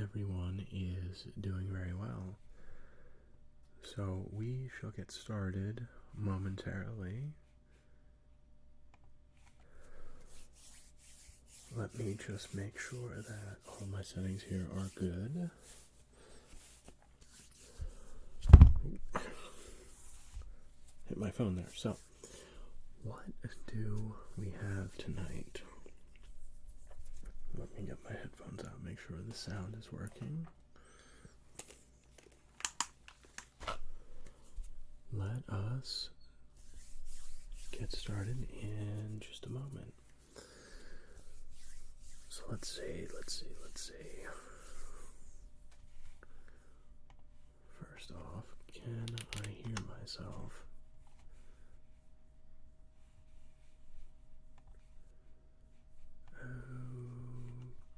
everyone is doing very well. So we shall get started momentarily. Let me just make sure that all my settings here are good. Hit my phone there. So, what do we have tonight? Let me get my headphones out, make sure the sound is working. Let us get started in just a moment. So let's see. First off, can I hear myself?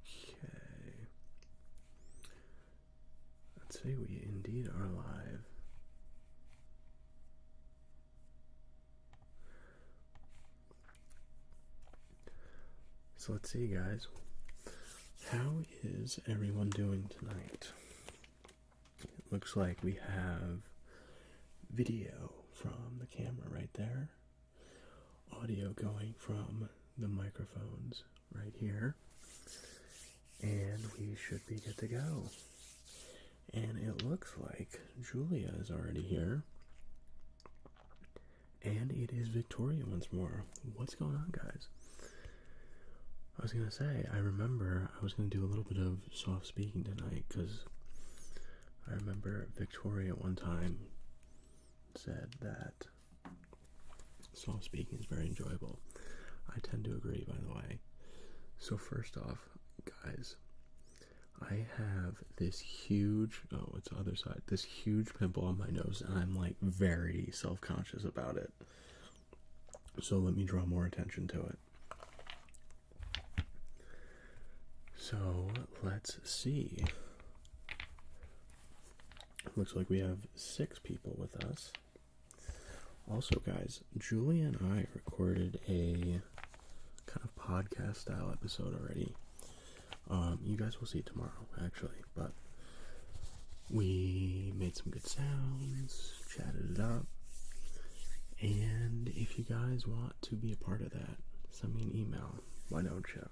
Okay. Let's see, we indeed are live. So let's see, guys. How is everyone doing tonight? It looks like we have video from the camera right there, audio going from the microphones right here, and we should be good to go. And it looks like Julia is already here, and it is Victoria once more. What's going on, guys? I was gonna say, I remember I was gonna do a little bit of soft speaking tonight, because I remember Victoria one time said that soft speaking is very enjoyable. I tend to agree, by the way. So first off, guys, I have this huge, it's the other side, this huge pimple on my nose, and I'm like very self-conscious about it. So let me draw more attention to it. So let's see. Looks like we have 6 people with us. Also, guys, Julia and I recorded a kind of podcast style episode already. You guys will see it tomorrow, actually, but we made some good sounds, chatted it up, and if you guys want to be a part of that, send me an email. Why don't you?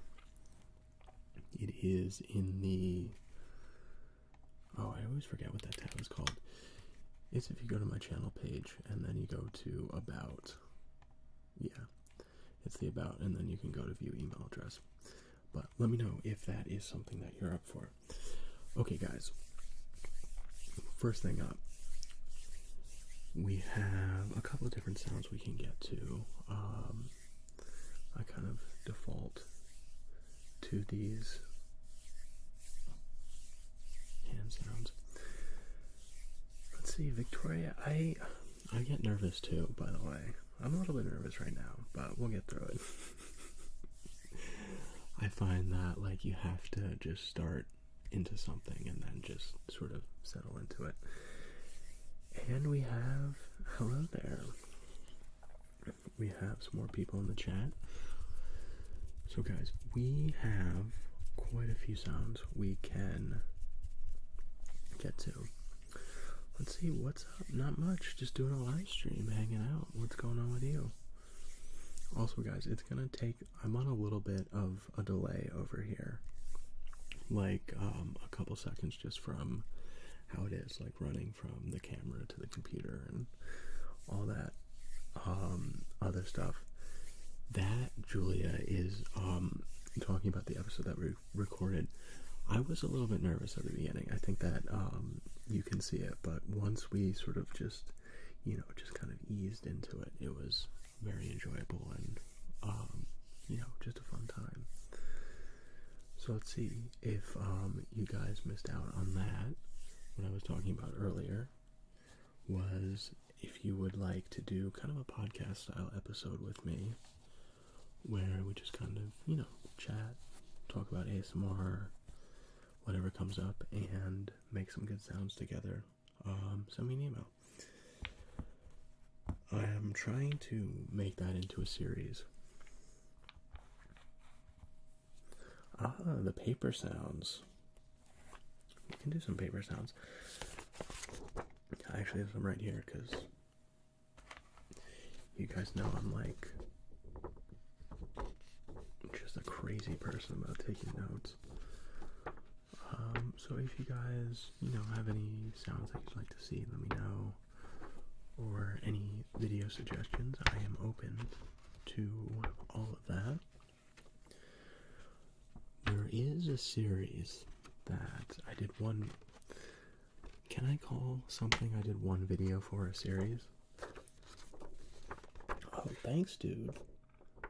It is in the... Oh, I always forget what that tab is called. It's if you go to my channel page and then you go to About. Yeah, it's the About, and then you can go to View Email Address. But let me know if that is something that you're up for. Okay, guys. First thing up, we have a couple of different sounds we can get to. I kind of default to these hand sounds. Let's see, Victoria, I get nervous too, by the way. I'm a little bit nervous right now, but we'll get through it. I find that, like, you have to just start into something and then just sort of settle into it. And we have, hello there. We have some more people in the chat. So guys, we have quite a few sounds we can get to. Let's see, what's up? Not much, just doing a live stream, hanging out. What's going on with you? Also, guys, it's gonna take, I'm on a little bit of a delay over here. Like, a couple seconds just from how it is, like running from the camera to the computer and all that, other stuff. That, Julia, is, talking about the episode that we recorded. I was a little bit nervous at the beginning. I think that, you can see it, but once we sort of just, just kind of eased into it, it was very enjoyable and, just a fun time. So let's see if, you guys missed out on that. What I was talking about earlier was if you would like to do kind of a podcast style episode with me where we just kind of, chat, talk about ASMR, whatever comes up, and make some good sounds together, send me an email. I am trying to make that into a series. The paper sounds. can do some paper sounds. I actually have some right here because you guys know I'm like just a crazy person about taking notes. So if you guys, have any sounds that you'd like to see, let me know. Or any video suggestions, I am open to all of that. There is a series that I did one. Can I call something I did one video for a series? Oh, thanks, dude.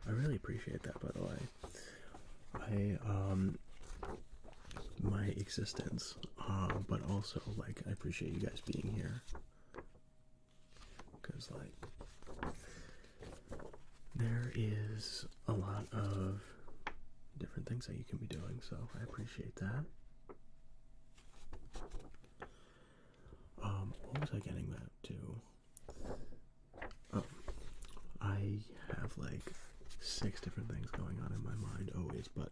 I really appreciate that, by the way. My existence, but also, like, I appreciate you guys being here. Because, like, there is a lot of different things that you can be doing, so I appreciate that. What was I getting that to? Oh, I have like 6 different things going on in my mind always, but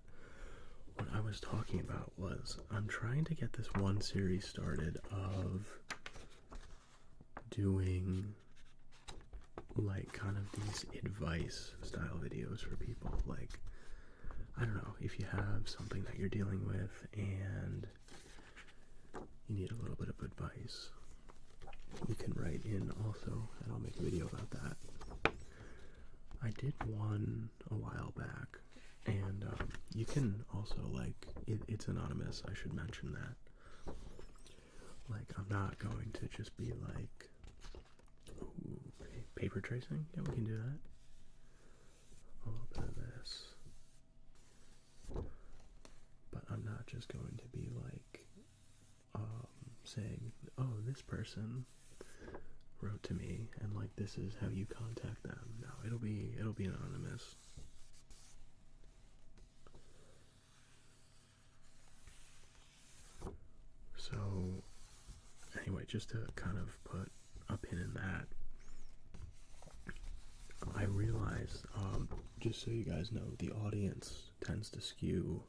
what I was talking about was I'm trying to get this one series started of doing like kind of these advice style videos for people. Like, I don't know, if you have something that you're dealing with and you need a little bit of advice, you can write in also, and I'll make a video about that. I did one a while back, and you can also, like, it's anonymous, I should mention that. Like, I'm not going to just be like, ooh, paper tracing? Yeah, we can do that. A little bit of this. But I'm not just going to be like, saying, oh, this person wrote to me, and like, this is how you contact them. No, it'll be anonymous. So, anyway, just to kind of put a pin in that, I realized, just so you guys know, the audience tends to skew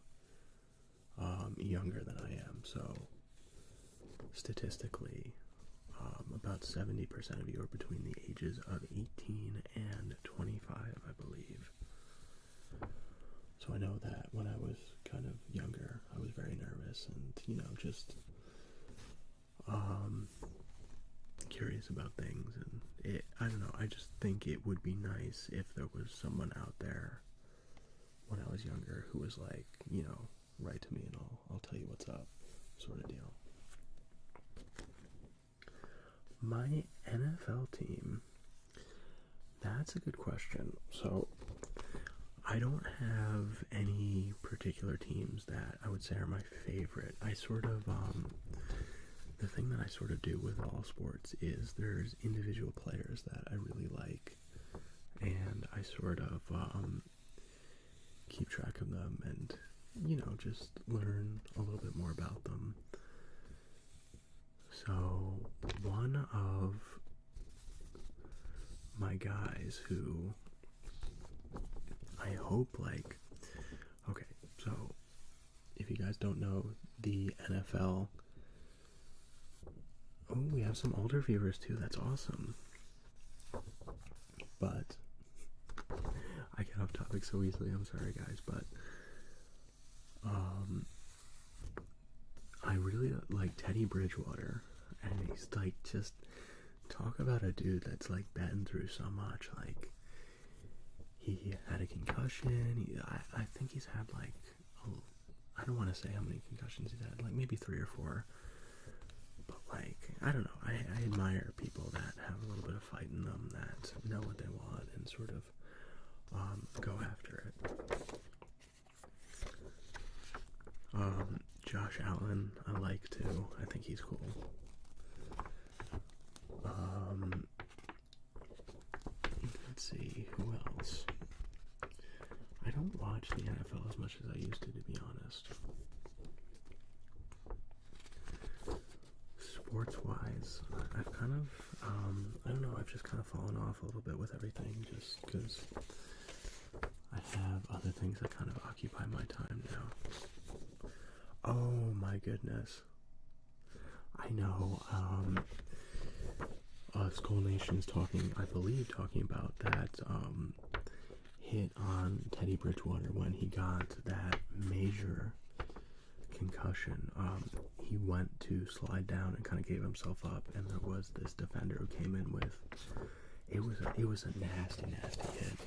younger than I am, so statistically, about 70% of you are between the ages of 18 and 25, I believe. So I know that when I was kind of younger, I was very nervous and, just curious about things, and I don't know, I just think it would be nice if there was someone out there when I was younger who was like, write to me and I'll tell you what's up, sort of deal. My NFL team, that's a good question. So I don't have any particular teams that I would say are my favorite. I sort of, the thing that I sort of do with all sports is there's individual players that I really like, and I sort of keep track of them and, just learn a little bit more about them. So one of my guys who I hope, like, okay, so if you guys don't know the NFL, oh, we have some older viewers too, that's awesome. But I get off topic so easily, I'm sorry guys, but I really like Teddy Bridgewater, and he's like, just talk about a dude that's like been through so much. Like, he had a concussion. I think he's had like, I don't want to say how many concussions he's had, like maybe 3 or 4. But like, I don't know, I admire people that have a little bit of fight in them, that know what they want and sort of go after it. Josh Allen, I like too. I think he's cool. Let's see, who else? I don't watch the NFL as much as I used to be honest. Sports-wise, I've kind of, I don't know, I've just kind of fallen off a little bit with everything, just because I have other things that kind of occupy my time now. Oh my goodness. I know, Skull Nation is talking, I believe, talking about that, hit on Teddy Bridgewater when he got that major concussion. He went to slide down and kind of gave himself up, and there was this defender who came in with, it was a nasty hit.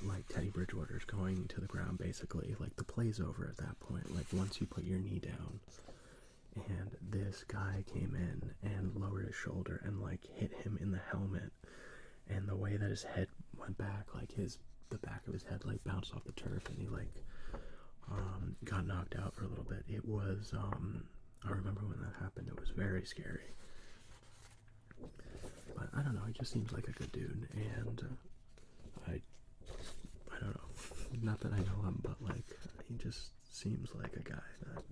Like Teddy Bridgewater's going to the ground basically, like the play's over at that point, like once you put your knee down. And this guy came in and lowered his shoulder and like hit him in the helmet, and the way that his head went back, like the back of his head like bounced off the turf, and he like got knocked out for a little bit. It was I remember when that happened. It was very scary. But I don't know, he just seems like a good dude, and I don't know, not that I know him, but like he just seems like a guy that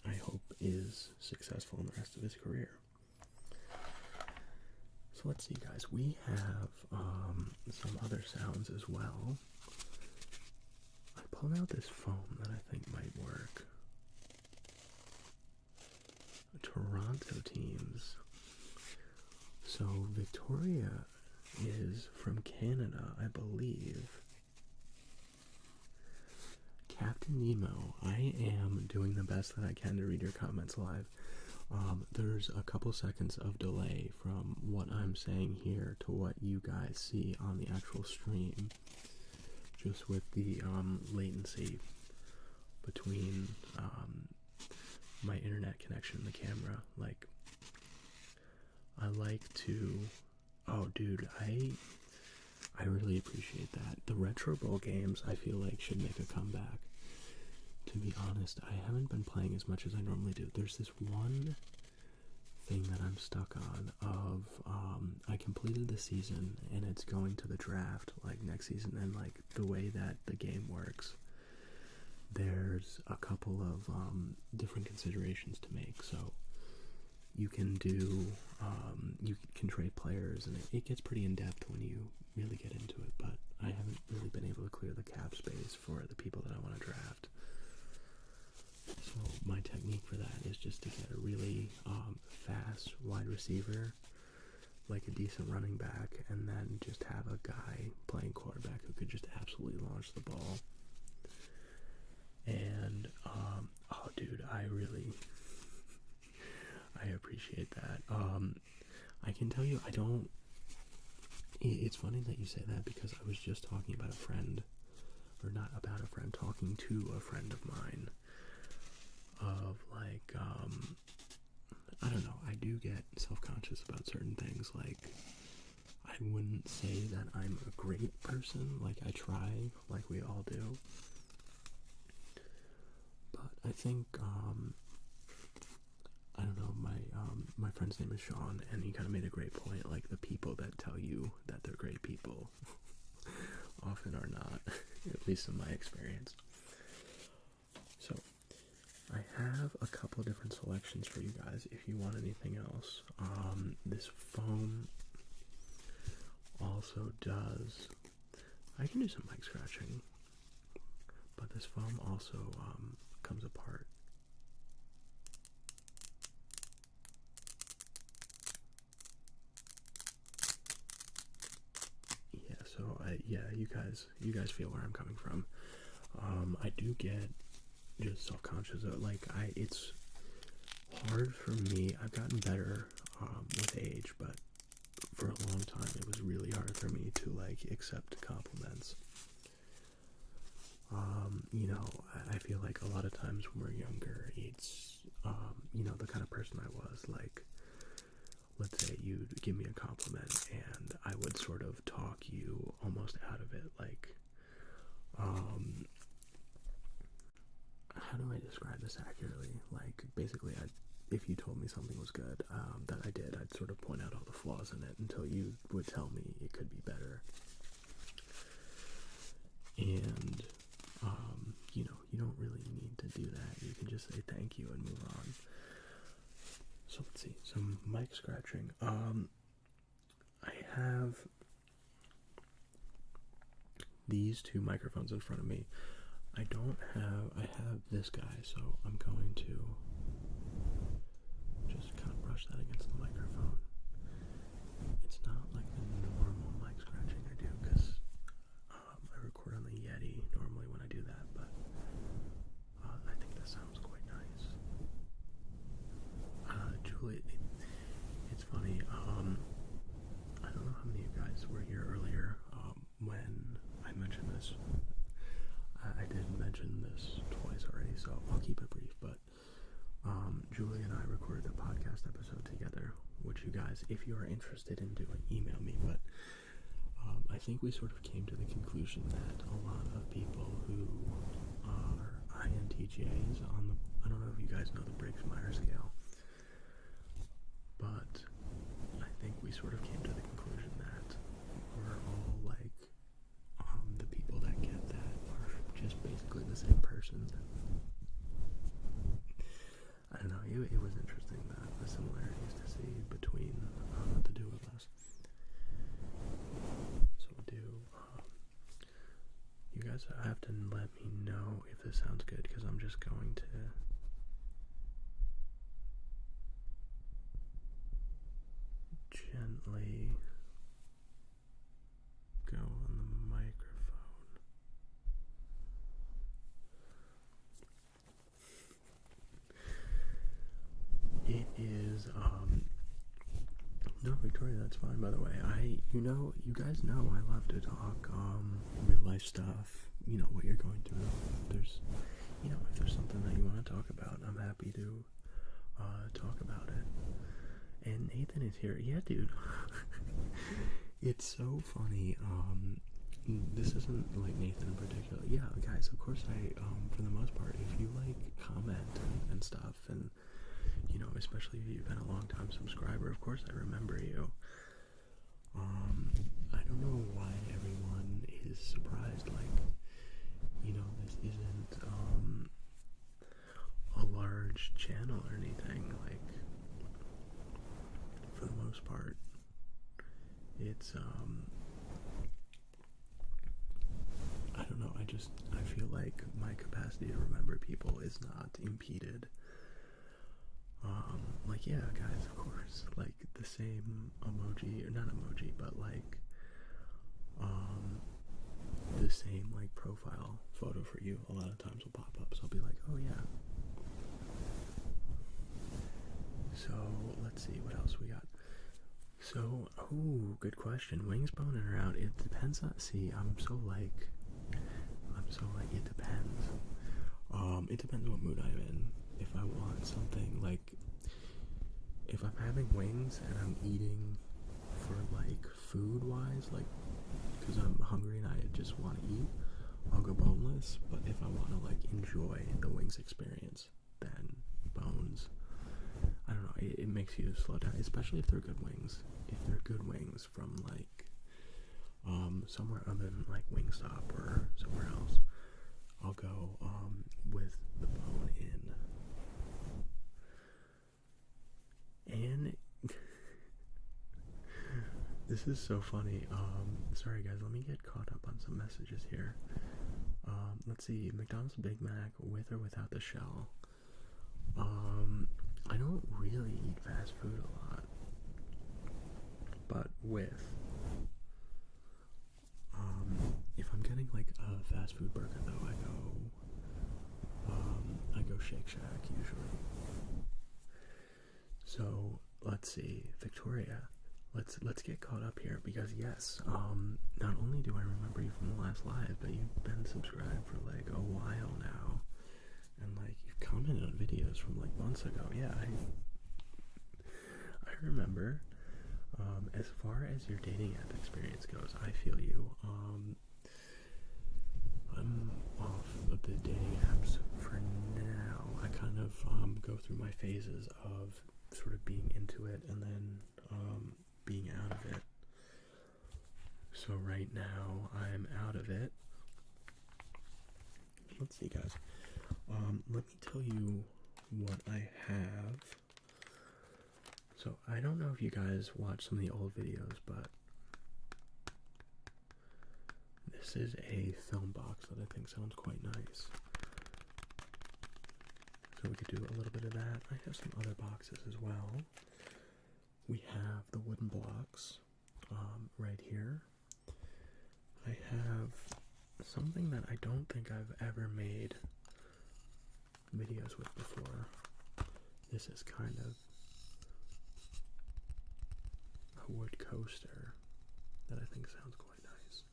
I hope is successful in the rest of his career. So let's see, guys, we have some other sounds as well. I pulled out this foam that I think might work. Toronto teams. So Victoria is from Canada, I believe. Captain Nemo, I am doing the best that I can to read your comments live. There's a couple seconds of delay from what I'm saying here to what you guys see on the actual stream, just with the latency between my internet connection and the camera. Like, I like to, oh dude, I really appreciate that. The Retro Bowl games, I feel like, should make a comeback. To be honest, I haven't been playing as much as I normally do. There's this one thing that I'm stuck on of, I completed the season and it's going to the draft like next season, and like the way that the game works, there's a couple of different considerations to make. So you can do, you can trade players, and it gets pretty in-depth when you really get into it, but I haven't really been able to clear the cap space for the people that I want to draft. So my technique for that is just to get a really fast wide receiver, like a decent running back, and then just have a guy playing quarterback who could just absolutely launch the ball. And oh dude, I appreciate that. I can tell you, it's funny that you say that, because I was just talking about a friend, or not about a friend, talking to a friend of mine, of like, I don't know, I do get self-conscious about certain things. Like, I wouldn't say that I'm a great person, like I try, like we all do, but I think, I don't know, my friend's name is Sean, and he kind of made a great point, like the people that tell you that they're great people often are not, at least in my experience. So I have a couple different selections for you guys if you want anything else. This foam also does, I can do some mic scratching, but this foam also comes apart. Yeah, so you guys feel where I'm coming from. I do get just self-conscious of, like, it's hard for me. I've gotten better with age, but for a long time it was really hard for me to like accept compliments. You know, I feel like a lot of times when we're younger, it's you know, the kind of person I was, like, let's say you'd give me a compliment and I would sort of talk you almost out of it, like, how do I describe this accurately? Like, basically, if you told me something was good, that I did, I'd sort of point out all the flaws in it until you would tell me it could be better. And, you know, you don't really need to do that. You can just say thank you and move on. So let's see, some mic scratching. I have these two microphones in front of me. I have this guy, so I'm going to that against the microphone. It's not like the normal mic scratching I do, because I record on the Yeti normally when I do that, but I think that sounds quite nice. Julie, it's funny, I don't know how many of you guys were here earlier when I mentioned this. I did mention this twice already, so I'll keep it brief, but Julie and I recorded a podcast episode together, which you guys, if you are interested in doing, email me, but I think we sort of came to the conclusion that a lot of people who are INTJs on the, I don't know if you guys know the Briggs-Myers scale, but I think we sort of came to the conclusion that we're all like, the people that get that are just basically the same person. I don't know, it was interesting, the similarities to see between the two of us. So you guys have to let me know if this sounds good, because I'm just going to gently go on the microphone. It is, no, Victoria, that's fine, by the way. You guys know I love to talk, real life stuff, what you're going through. If there's something that you want to talk about, I'm happy to, talk about it. And Nathan is here. Yeah, dude. It's so funny, this isn't like Nathan in particular. Yeah, guys, of course for the most part, if you like comment and stuff, and especially if you've been a long time subscriber, of course I remember you. I don't know why everyone is surprised, this isn't a large channel or anything, for the most part. It's I don't know, I feel like my capacity to remember people is not impeded. Yeah, guys, of course, the same emoji, or not emoji, but the same profile photo for you a lot of times will pop up, so I'll be like, oh yeah. So let's see what else we got. So, good question. Wings, bone, in or out? It depends on, it depends. It depends what mood I'm in. If I want something if I'm having wings and I'm eating for food-wise, because I'm hungry and I just want to eat, I'll go boneless. But if I want to enjoy the wings experience, then bones. I don't know, it makes you slow down, especially if they're good wings. If they're good wings from somewhere other than Wingstop or somewhere else, I'll go with the bone in. And this is so funny. Sorry guys, let me get caught up on some messages here. Let's see, McDonald's Big Mac with or without the shell. I don't really eat fast food a lot, but with. If I'm getting a fast food burger though, I go Shake Shack usually. So let's see, Victoria, let's get caught up here, because yes, not only do I remember you from the last live, but you've been subscribed for a while now, and you've commented on videos from months ago. Yeah, I remember. As far as your dating app experience goes, I feel you. I'm off of the dating apps for now. I kind of go through my phases of sort of being into it and then being out of it. So right now I'm out of it. Let's see, guys. Let me tell you what I have. So I don't know if you guys watch some of the old videos, but this is a film box that I think sounds quite nice. So we could do a little bit of that. I have some other boxes as well. we have the wooden blocks right here. I have something that I don't think I've ever made videos with before. This is kind of a wood coaster that I think sounds quite nice.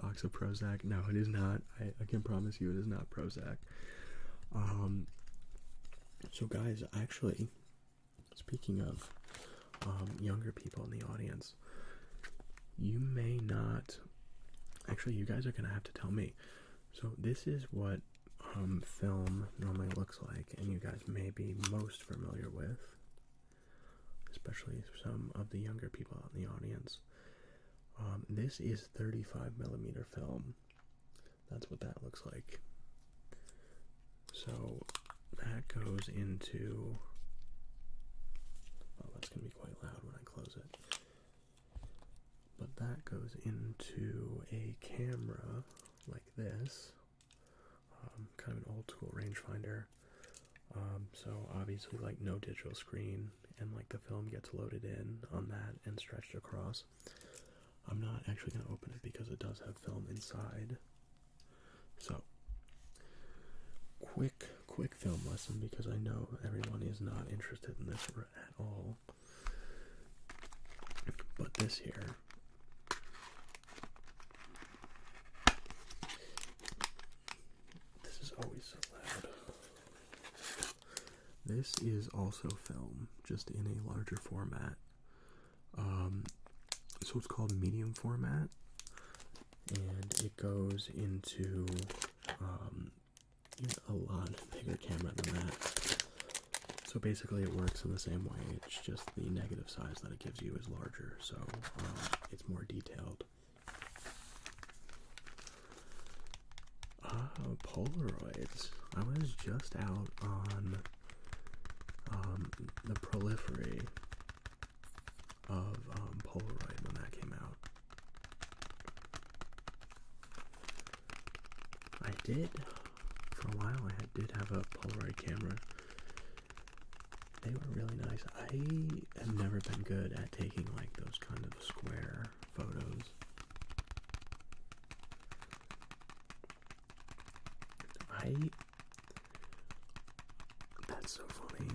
Box of Prozac. No, it is not. I can promise you it is not Prozac. So guys, actually, speaking of younger people in the audience, you may not... Actually, you guys are going to have to tell me. So this is what film normally looks like, and you guys may be most familiar with, especially some of the younger people in the audience. This is 35mm film. That's what that looks like. So that goes into... Oh, that's going to be quite loud when I close it. But that goes into a camera like this. Kind of an old school rangefinder. So obviously like no digital screen, and like the film gets loaded in on that and stretched across. I'm not actually going to open it because it does have film inside. So quick film lesson, because I know everyone is not interested in this at all. But this here, this is always so loud. This is also film, just in a larger format. So it's called medium format, and it goes into a lot bigger camera than that. So basically it works in the same way, it's just the negative size that it gives you is larger, so it's more detailed. Polaroids. I was just out on the prolifery of Polaroid when that came out. I did, for a while, I did have a Polaroid camera. They were really nice. I have never been good at taking like those kind of square photos. That's so funny.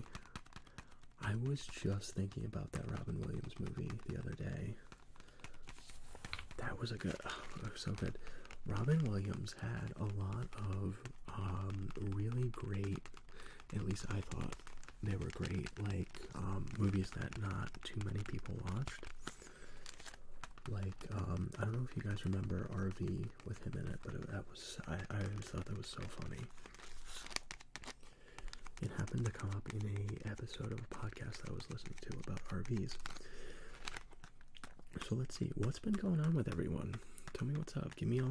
I was just thinking about that Robin Williams movie the other day. That was it was so good. Robin Williams had a lot of really great, at least I thought they were great, like movies that not too many people watched. Like, I don't know if you guys remember RV with him in it, but I always thought that was so funny. It happened to come up in a episode of a podcast I was listening to about RVs. So let's see, what's been going on with everyone? Tell me what's up. Give me all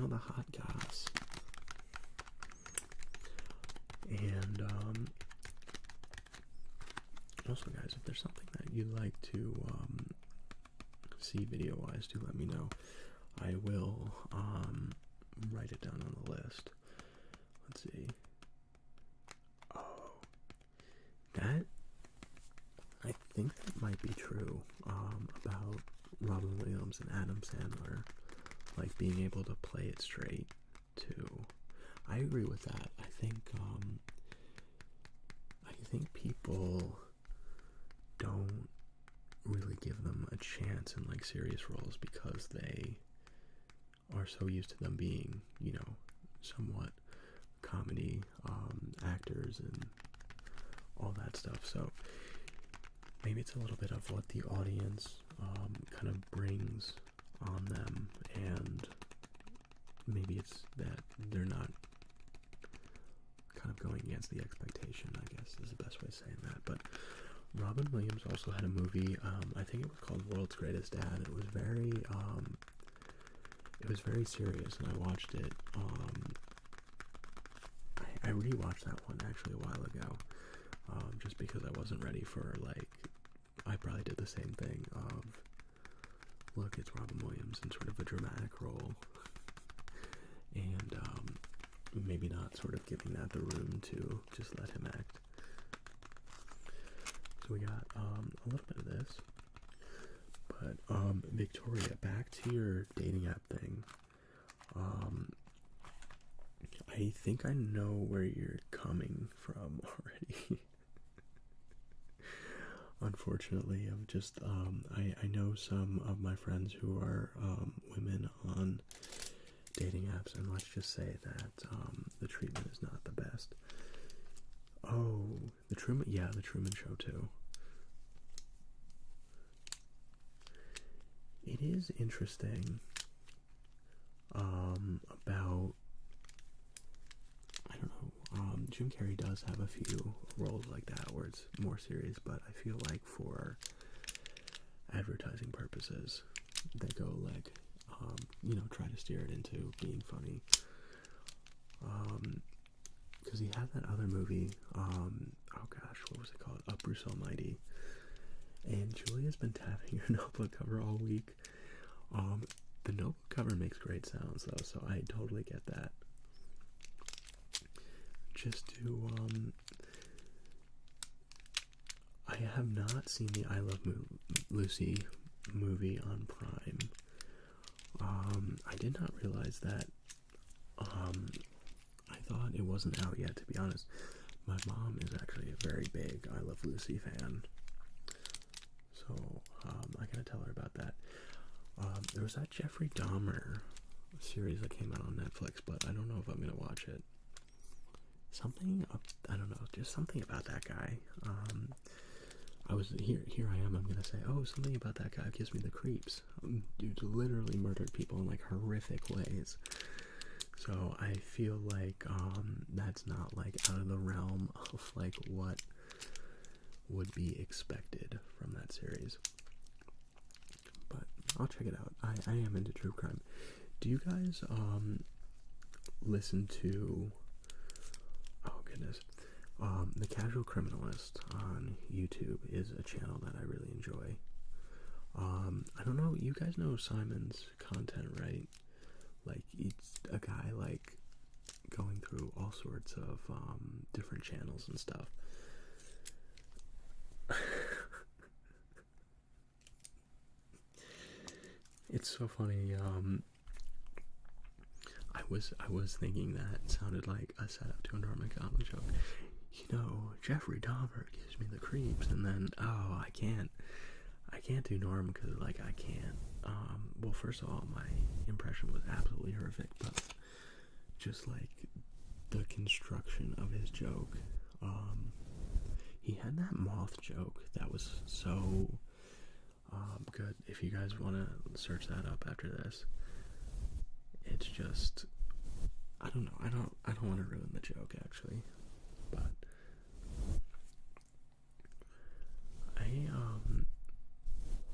the hot goss. And also, guys, if there's something that you'd like to see video-wise, do let me know. I will write it down on the list. Let's see. Oh, that, I think that might be true about Robin Williams and Adam Sandler, like being able to play it straight too. I agree with that. I think people don't really give them a chance in like serious roles because they are so used to them being, you know, somewhat comedy actors and all that stuff. So maybe it's a little bit of what the audience kind of brings on them, and maybe it's that they're not kind of going against the expectation, I guess is the best way of saying that. But Robin Williams also had a movie, I think it was called World's Greatest Dad. It was very serious, and I watched it. I rewatched that one actually a while ago, just because I wasn't ready for, like, I probably did the same thing of, look, it's Robin Williams in sort of a dramatic role, and maybe maybe not sort of giving that the room to just let him act. So we got a little bit of this. But Victoria, back to your dating app thing. I think I know where you're coming from already. Unfortunately, I'm just, I know some of my friends who are women on dating apps, and let's just say that the treatment is not the best. Oh, the Truman Show too. It is interesting about, I don't know, Jim Carrey does have a few roles like that where it's more serious, but I feel like for advertising purposes, they go like, try to steer it into being funny. Because he had that other movie, oh gosh, what was it called? Bruce Almighty. And Julia's been tapping her notebook cover all week. The notebook cover makes great sounds though, so I totally get that. Just to, I have not seen the I Love Lucy movie on Prime. I did not realize that. I thought it wasn't out yet, to be honest. My mom is actually a very big I Love Lucy fan. So, I gotta tell her about that. There was that Jeffrey Dahmer series that came out on Netflix, but I don't know if I'm gonna watch it. I don't know, just something about that guy. Here I am, I'm gonna say, oh, something about that guy gives me the creeps. Dude literally murdered people in like horrific ways. So I feel like, that's not like out of the realm of like what would be expected from that series. But I'll check it out. I am into true crime. Do you guys listen to, oh goodness, The Casual Criminalist on YouTube is a channel that I really enjoy. I don't know, you guys know Simon's content, right? Like, it's a guy like going through all sorts of different channels and stuff. It's so funny. I was thinking that sounded like a setup to a Norm Macdonald joke. You know, Jeffrey Dahmer gives me the creeps, and then I can't do Norm because like I can't. Well, first of all, my impression was absolutely horrific, but just like the construction of his joke. He had that moth joke that was so good. If you guys want to search that up after this, it's just, I don't know. I don't want to ruin the joke actually, but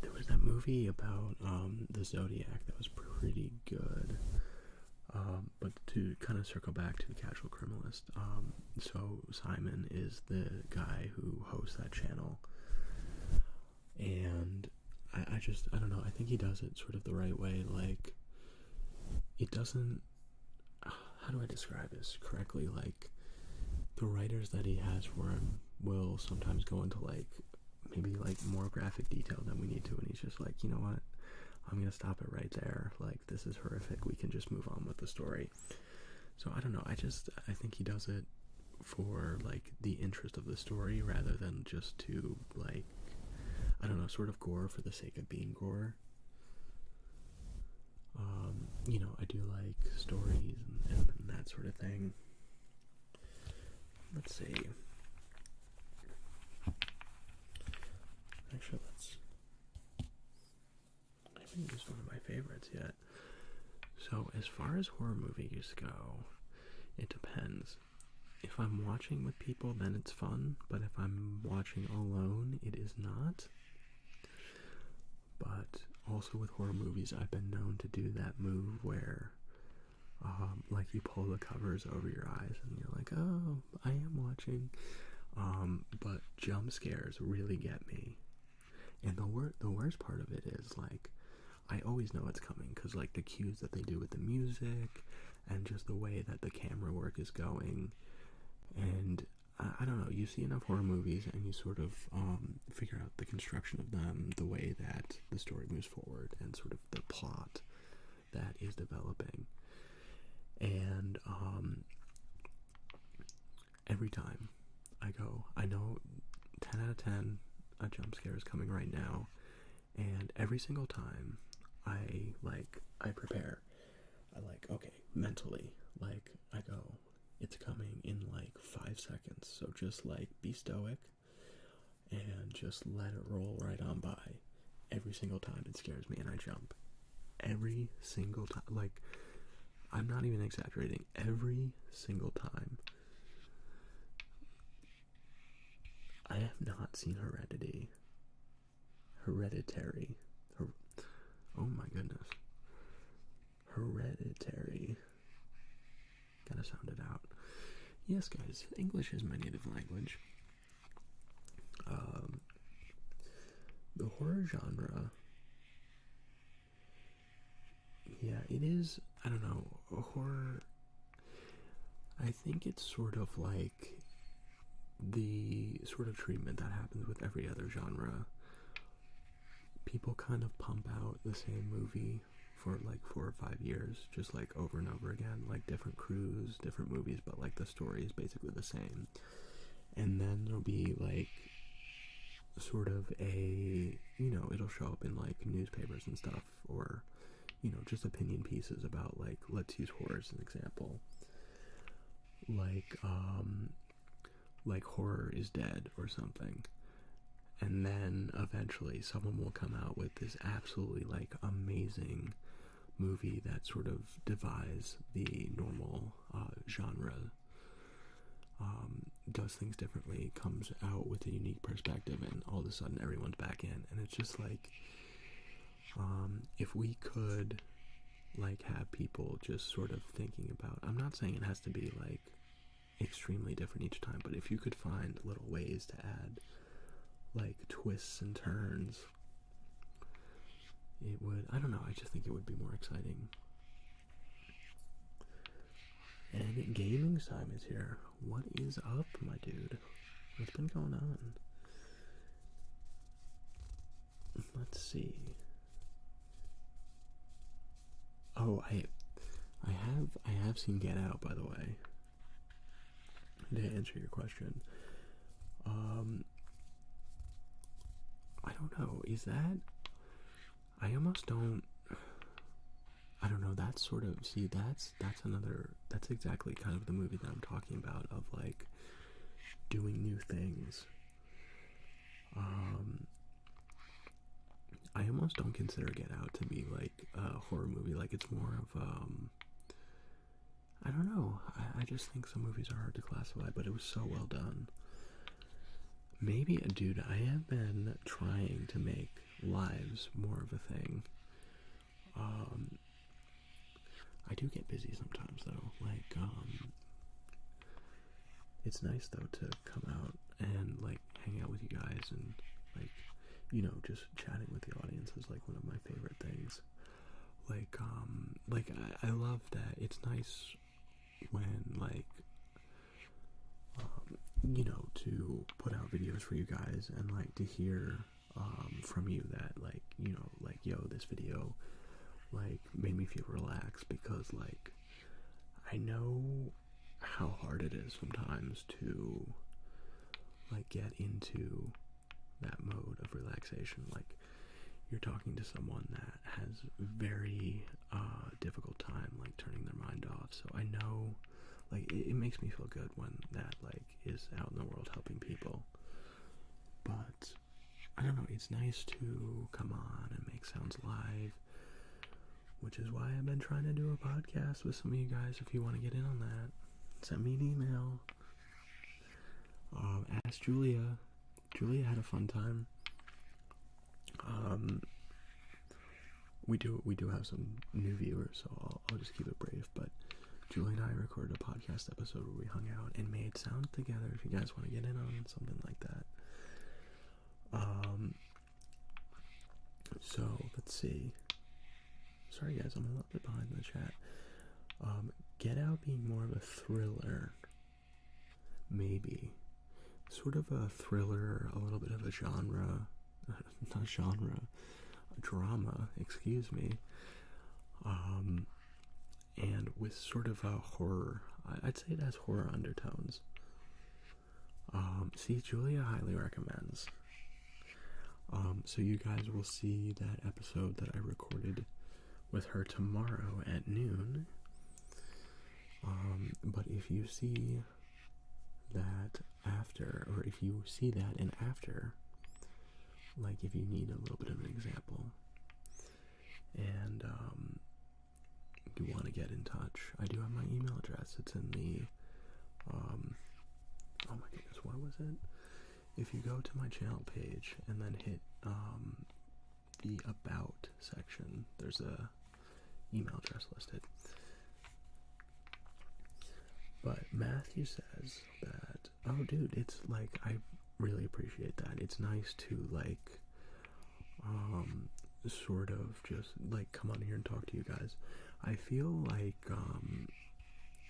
there was that movie about the Zodiac that was pretty good. But to kind of circle back to The Casual Criminalist, so Simon is the guy who hosts that channel, and I don't know, I think he does it sort of the right way. Like, it doesn't, how do I describe this correctly? Like, the writers that he has for him will sometimes go into like maybe like more graphic detail than we need to, and he's just like, you know what, I'm gonna stop it right there. Like, this is horrific. We can just move on with the story. So I don't know. I think he does it for like the interest of the story rather than just to like, I don't know, sort of gore for the sake of being gore. I do like stories and that sort of thing. Let's see. Actually, I haven't used one of my favorites yet. So, as far as horror movies go, it depends. If I'm watching with people, then it's fun, but if I'm watching alone, it is not. But also with horror movies, I've been known to do that move where, like, you pull the covers over your eyes and you're like, oh, I am watching. But jump scares really get me. And the worst part of it is, like, I always know it's coming because, like, the cues that they do with the music and just the way that the camera work is going. And I don't know, you see enough horror movies and you sort of figure out the construction of them, the way that the story moves forward, and sort of the plot that is developing. And every time I go, I know 10 out of 10 a jump scare is coming right now, and every single time I prepare. Okay, mentally, I go, it's coming in 5 seconds, so just be stoic and just let it roll right on by. Every single time it scares me and I jump. Every single time, I'm not even exaggerating, every single time. I have not seen Hereditary. Oh my goodness. Hereditary. Gotta sound it out. Yes, guys, English is my native language. The horror genre, yeah, it is, I don't know, horror, I think it's sort of like the sort of treatment that happens with every other genre. People kind of pump out the same movie for 4 or 5 years, just over and over again, different crews, different movies, but the story is basically the same. And then there'll be sort of a, it'll show up in newspapers and stuff, or just opinion pieces about let's use horror as an example, Horror is Dead or something. And then eventually someone will come out with this absolutely amazing movie that sort of defies the normal genre, does things differently, comes out with a unique perspective, and all of a sudden everyone's back in. And it's just if we could have people just sort of thinking about, I'm not saying it has to be extremely different each time, but if you could find little ways to add twists and turns, it would, I don't know, I just think it would be more exciting. And gaming time is here. What is up, my dude? What's been going on? Let's see. Oh, I have seen Get Out, by the way. To answer your question. I don't know, is that, I almost don't, I don't know, that's sort of, see, that's another, that's exactly kind of the movie that I'm talking about, of doing new things. I almost don't consider Get Out to be a horror movie, it's more of, I don't know, I just think some movies are hard to classify, but it was so well done. Maybe, dude, I have been trying to make lives more of a thing. I do get busy sometimes, though. It's nice, though, to come out and, hang out with you guys and, just chatting with the audience is, one of my favorite things. I love that. It's nice when, to put out videos for you guys and, to hear, from you that, yo, this video, made me feel relaxed, because, I know how hard it is sometimes to, get into that mode of relaxation. You're talking to someone that has very difficult time turning their mind off, so I know it makes me feel good when that is out in the world helping people. But I don't know, it's nice to come on and make sounds live, which is why I've been trying to do a podcast with some of you guys. If you want to get in on that, send me an email. Ask Julia. Julia had a fun time. We do have some new viewers, so I'll just keep it brief, but Julie and I recorded a podcast episode where we hung out and made sounds together, if you guys want to get in on something like that. So, let's see. Sorry guys, I'm a little bit behind in the chat. Get Out being more of a thriller, maybe. Sort of a thriller, a little bit of a genre, not genre, a drama, excuse me. And with sort of a horror, I'd say it has horror undertones. See, Julia highly recommends. So you guys will see that episode that I recorded with her tomorrow at noon. But if you see that after, or if you see that and after, like if you need a little bit of an example, and you want to get in touch, I do have my email address. It's in the, oh my goodness, what was it? If you go to my channel page and then hit the About section, there's a email address listed. But Matthew says that, oh dude, it's like, I really appreciate that. It's nice to like, sort of just like come on here and talk to you guys. I feel like,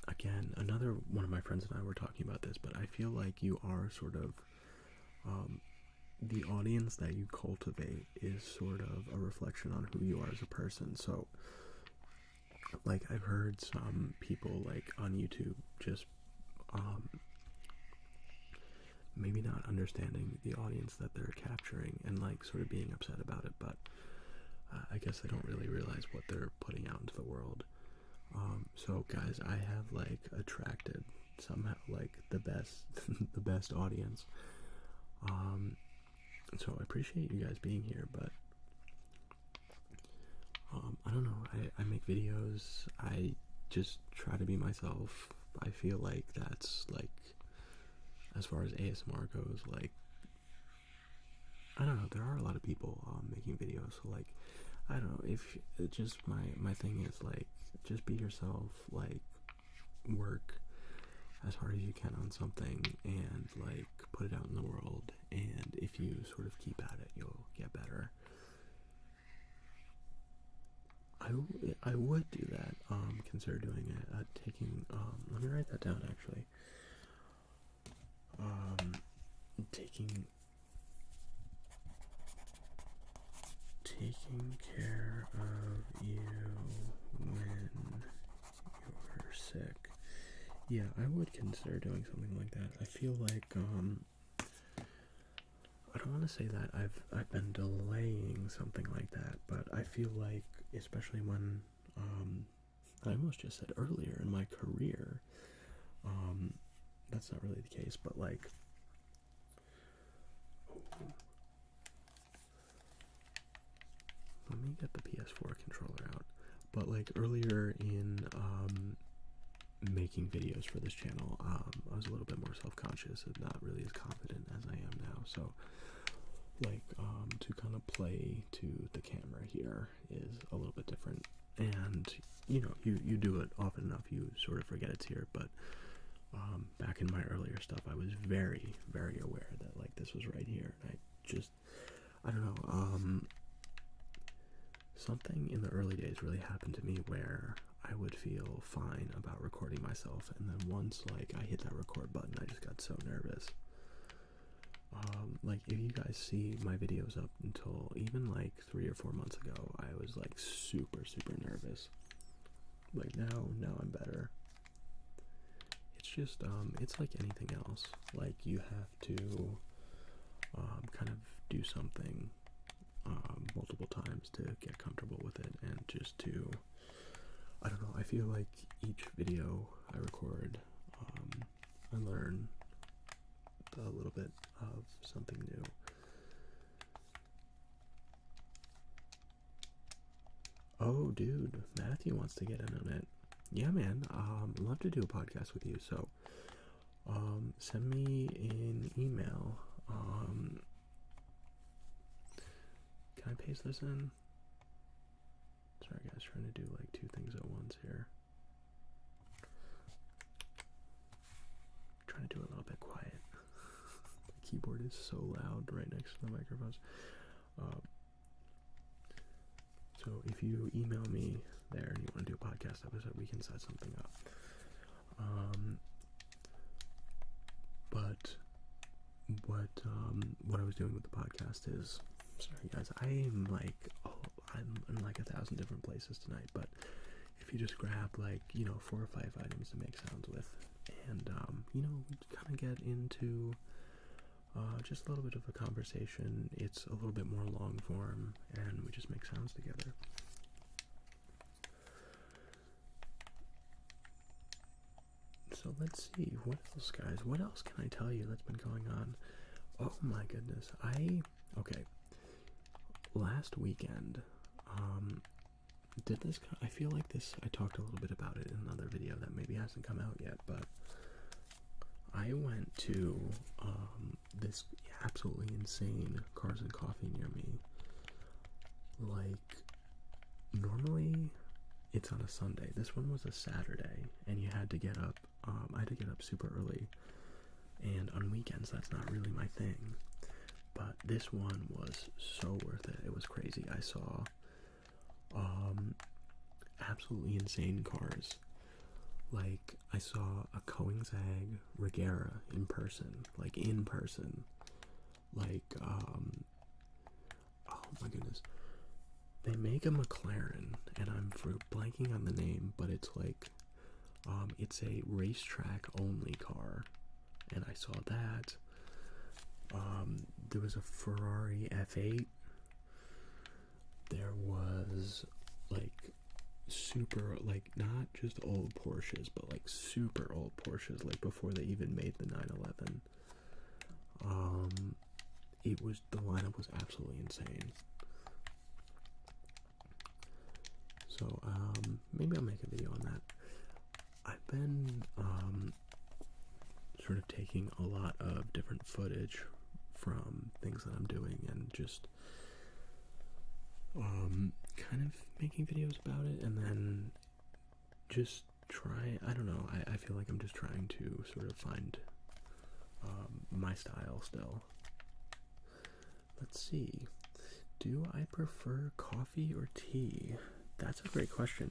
again, another one of my friends and I were talking about this, but I feel like you are sort of, the audience that you cultivate is sort of a reflection on who you are as a person. So, like, I've heard some people, like, on YouTube just, maybe not understanding the audience that they're capturing and, like, sort of being upset about it, but I guess they don't really realize what they're putting out into the world. So, guys, I have, like, attracted somehow, like, the best, the best audience. So I appreciate you guys being here, but I don't know, I make videos, I just try to be myself. I feel like that's, like, as far as ASMR goes, like, I don't know, there are a lot of people making videos, so, like, I don't know, if it just, my thing is, like, just be yourself, like, work as hard as you can on something, and, like, put it out in the world, and if you sort of keep at it, you'll get better. I would do that, consider doing it, taking, let me write that down, actually, taking care of you when you're sick. Yeah, I would consider doing something like that. I feel like, I don't want to say that I've been delaying something like that, but I feel like, especially when, I almost just said earlier in my career, that's not really the case, but, like, let me get the PS4 controller out, but, like, earlier in, making videos for this channel, I was a little bit more self-conscious and not really as confident as I am now, so, like, to kind of play to the camera here is a little bit different, and, you know, you do it often enough, you sort of forget it's here, but, back in my earlier stuff, I was very, very aware that, like, this was right here, and I don't know, something in the early days really happened to me where I would feel fine about recording myself, and then once, like, I hit that record button, I just got so nervous. Like, if you guys see my videos up until even, like, 3 or 4 months ago, I was, like, super, super nervous. Like, now I'm better. It's just, it's like anything else. Like, you have to, kind of do something, multiple times to get comfortable with it, and just to, I don't know, I feel like each video I record, I learn a little bit of something new. Oh, dude, Matthew wants to get in on it. Yeah, man, I'd love to do a podcast with you, so, send me an email. Can I paste this in? Sorry guys, trying to do like 2 things at once here. Trying to do it a little bit quiet. The keyboard is so loud right next to the microphones. So if you email me there and you want to do a podcast episode, we can set something up. But what I was doing with the podcast is, sorry guys, I'm in like 1,000 different places tonight, but if you just grab like, 4 or 5 items to make sounds with, and kind of get into just a little bit of a conversation. It's a little bit more long form, and we just make sounds together. So let's see, what else, guys? What else can I tell you that's been going on? Oh my goodness, okay, last weekend, did this, I feel like this, I talked a little bit about it in another video that maybe hasn't come out yet, but I went to, this absolutely insane Cars and Coffee near me. Like, normally, it's on a Sunday. This one was a Saturday, and you had to get up, I had to get up super early, and on weekends, that's not really my thing, but this one was so worth it. It was crazy. I saw, absolutely insane cars. Like, I saw a Koenigsegg Regera in person. Like, oh my goodness. They make a McLaren, and I'm blanking on the name, but it's like, it's a racetrack only car, and I saw that. There was a Ferrari F8. There was, like, super, like, not just old Porsches, but like super old Porsches, like before they even made the 911. The lineup was absolutely insane. So maybe I'll make a video on that. I've been sort of taking a lot of different footage from things that I'm doing and just kind of making videos about it, and then just I don't know, I feel like I'm just trying to sort of find my style still. Let's see, do I prefer coffee or tea? That's a great question.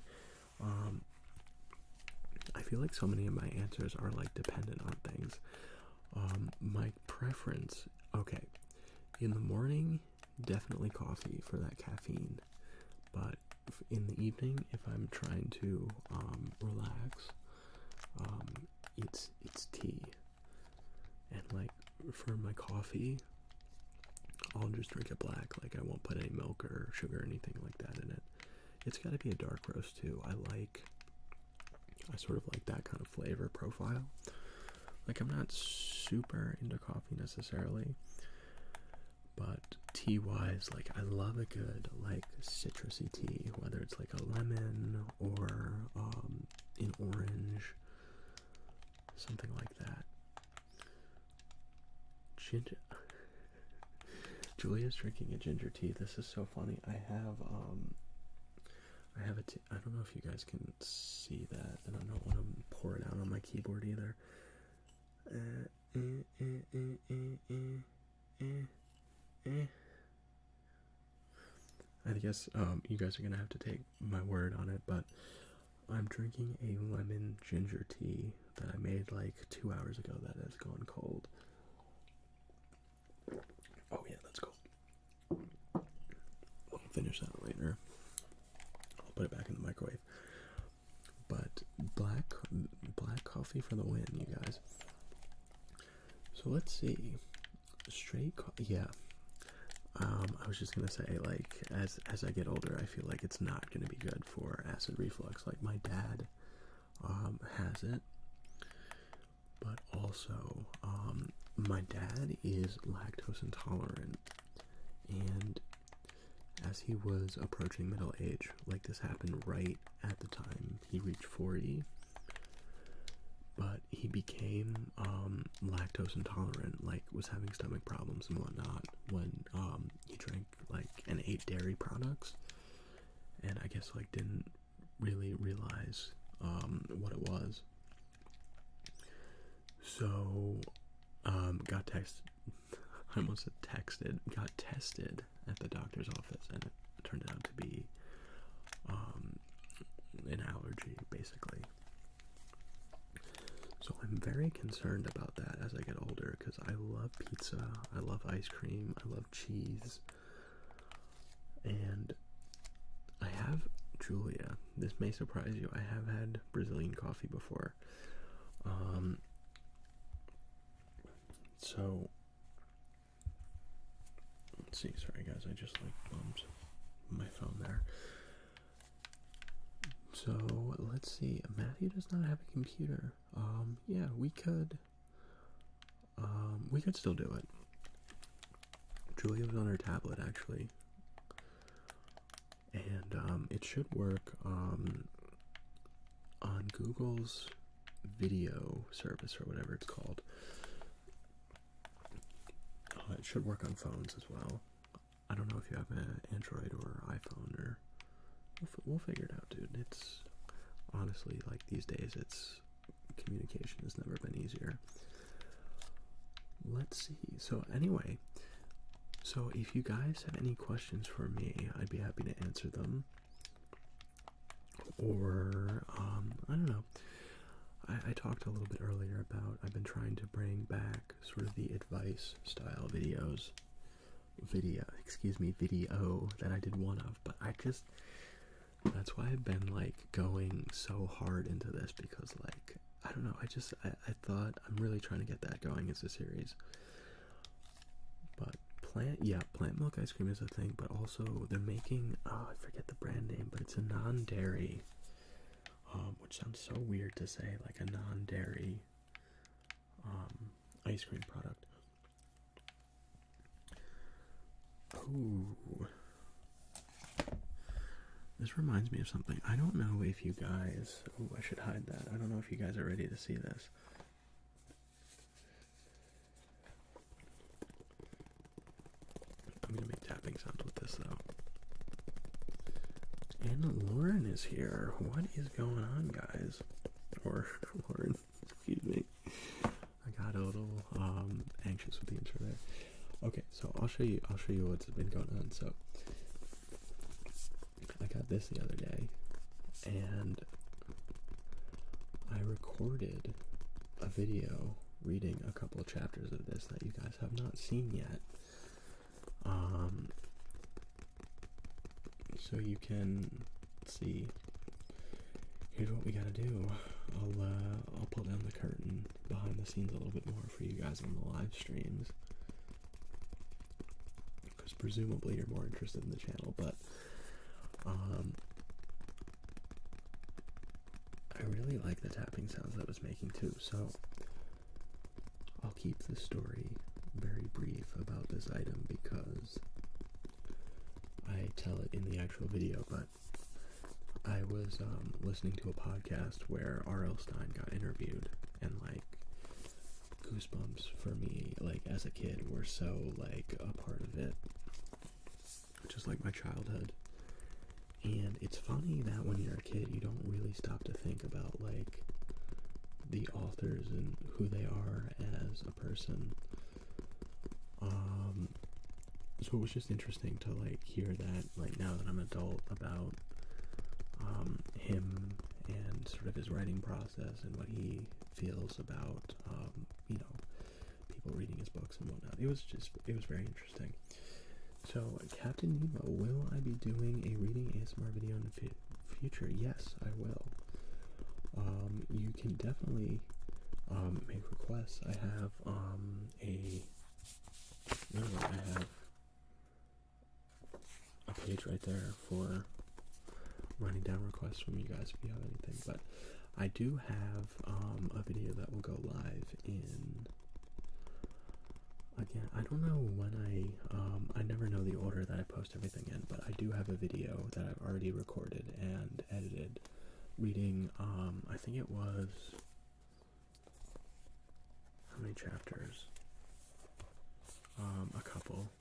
I feel like so many of my answers are like dependent on things. My preference, okay, in the morning, definitely coffee for that caffeine, but in the evening, if I'm trying to relax, it's tea. And like for my coffee, I'll just drink it black. Like, I won't put any milk or sugar or anything like that in it. It's got to be a dark roast too. I sort of like that kind of flavor profile. Like, I'm not super into coffee necessarily, but tea-wise, like, I love a good, like, citrusy tea, whether it's like a lemon or an orange, something like that. Ginger. Julia's drinking a ginger tea. This is so funny. I have a tea. I don't know if you guys can see that, and I don't want to pour it out on my keyboard either. I guess you guys are gonna have to take my word on it, but I'm drinking a lemon ginger tea that I made like 2 hours ago that has gone cold. Oh yeah, that's cool. I'll finish that later. I'll put it back in the microwave. But black coffee for the win, you guys. So let's see. Straight coffee, yeah. I was just gonna say, like, as I get older, I feel like it's not gonna be good for acid reflux. Like, my dad has it, but also my dad is lactose intolerant, and as he was approaching middle age, like, this happened right at the time he reached 40, but he became lactose intolerant, like, was having stomach problems and whatnot when he drank, like, and ate dairy products, and I guess, like, didn't really realize what it was. So got tested at the doctor's office, and it turned out to be an allergy, basically. So I'm very concerned about that as I get older, because I love pizza, I love ice cream, I love cheese, and I have, Julia, this may surprise you, I have had Brazilian coffee before. So, let's see, sorry guys, I just bumped my phone there. So, let's see, Matthew does not have a computer. Yeah, we could still do it. Julia was on her tablet, actually. And, it should work, on Google's video service, or whatever it's called. It should work on phones as well. I don't know if you have an Android or iPhone, or we'll figure it out, dude. It's honestly, these days, communication has never been easier. Let's see. So anyway, so if you guys have any questions for me, I'd be happy to answer them. Or I don't know. I talked a little bit earlier about I've been trying to bring back sort of the advice style video that I did one of, but that's why I've been going so hard into this, because I don't know, I thought I'm really trying to get that going as a series. But plant milk ice cream is a thing, but also they're making, I forget the brand name, but it's a non-dairy, which sounds so weird to say, a non-dairy ice cream product. Ooh. This reminds me of something. I don't know if you guys... Ooh, I should hide that. I don't know if you guys are ready to see this. I'm going to make tapping sounds with this, though. And Lauren is here. What is going on, guys? Or, Lauren, excuse me. I got a little anxious with the intro there. Okay, so I'll show you what's been going on. So, I got this the other day, and I recorded a video reading a couple of chapters of this that you guys have not seen yet. So you can see. Here's what we gotta do. I'll pull down the curtain behind the scenes a little bit more for you guys on the live streams, because presumably you're more interested in the channel, but I really like the tapping sounds that I was making too, so I'll keep the story very brief about this item because I tell it in the actual video. But I was listening to a podcast where R.L. Stine got interviewed, and goosebumps for me, as a kid, were so a part of it, just like my childhood. And it's funny that when you're a kid, you don't really stop to think about the authors and who they are as a person. So it was just interesting to hear that now that I'm an adult, about him and sort of his writing process and what he feels about people reading his books and whatnot. It was very interesting. So, Captain Nemo, will I be doing a reading ASMR video in the future? Yes, I will. You can definitely make requests. I have a page right there for writing down requests from you guys if you have anything. But I do have a video that will go live in... Again, I don't know when I never know the order that I post everything in, but I do have a video that I've already recorded and edited reading, I think it was, how many chapters? A couple.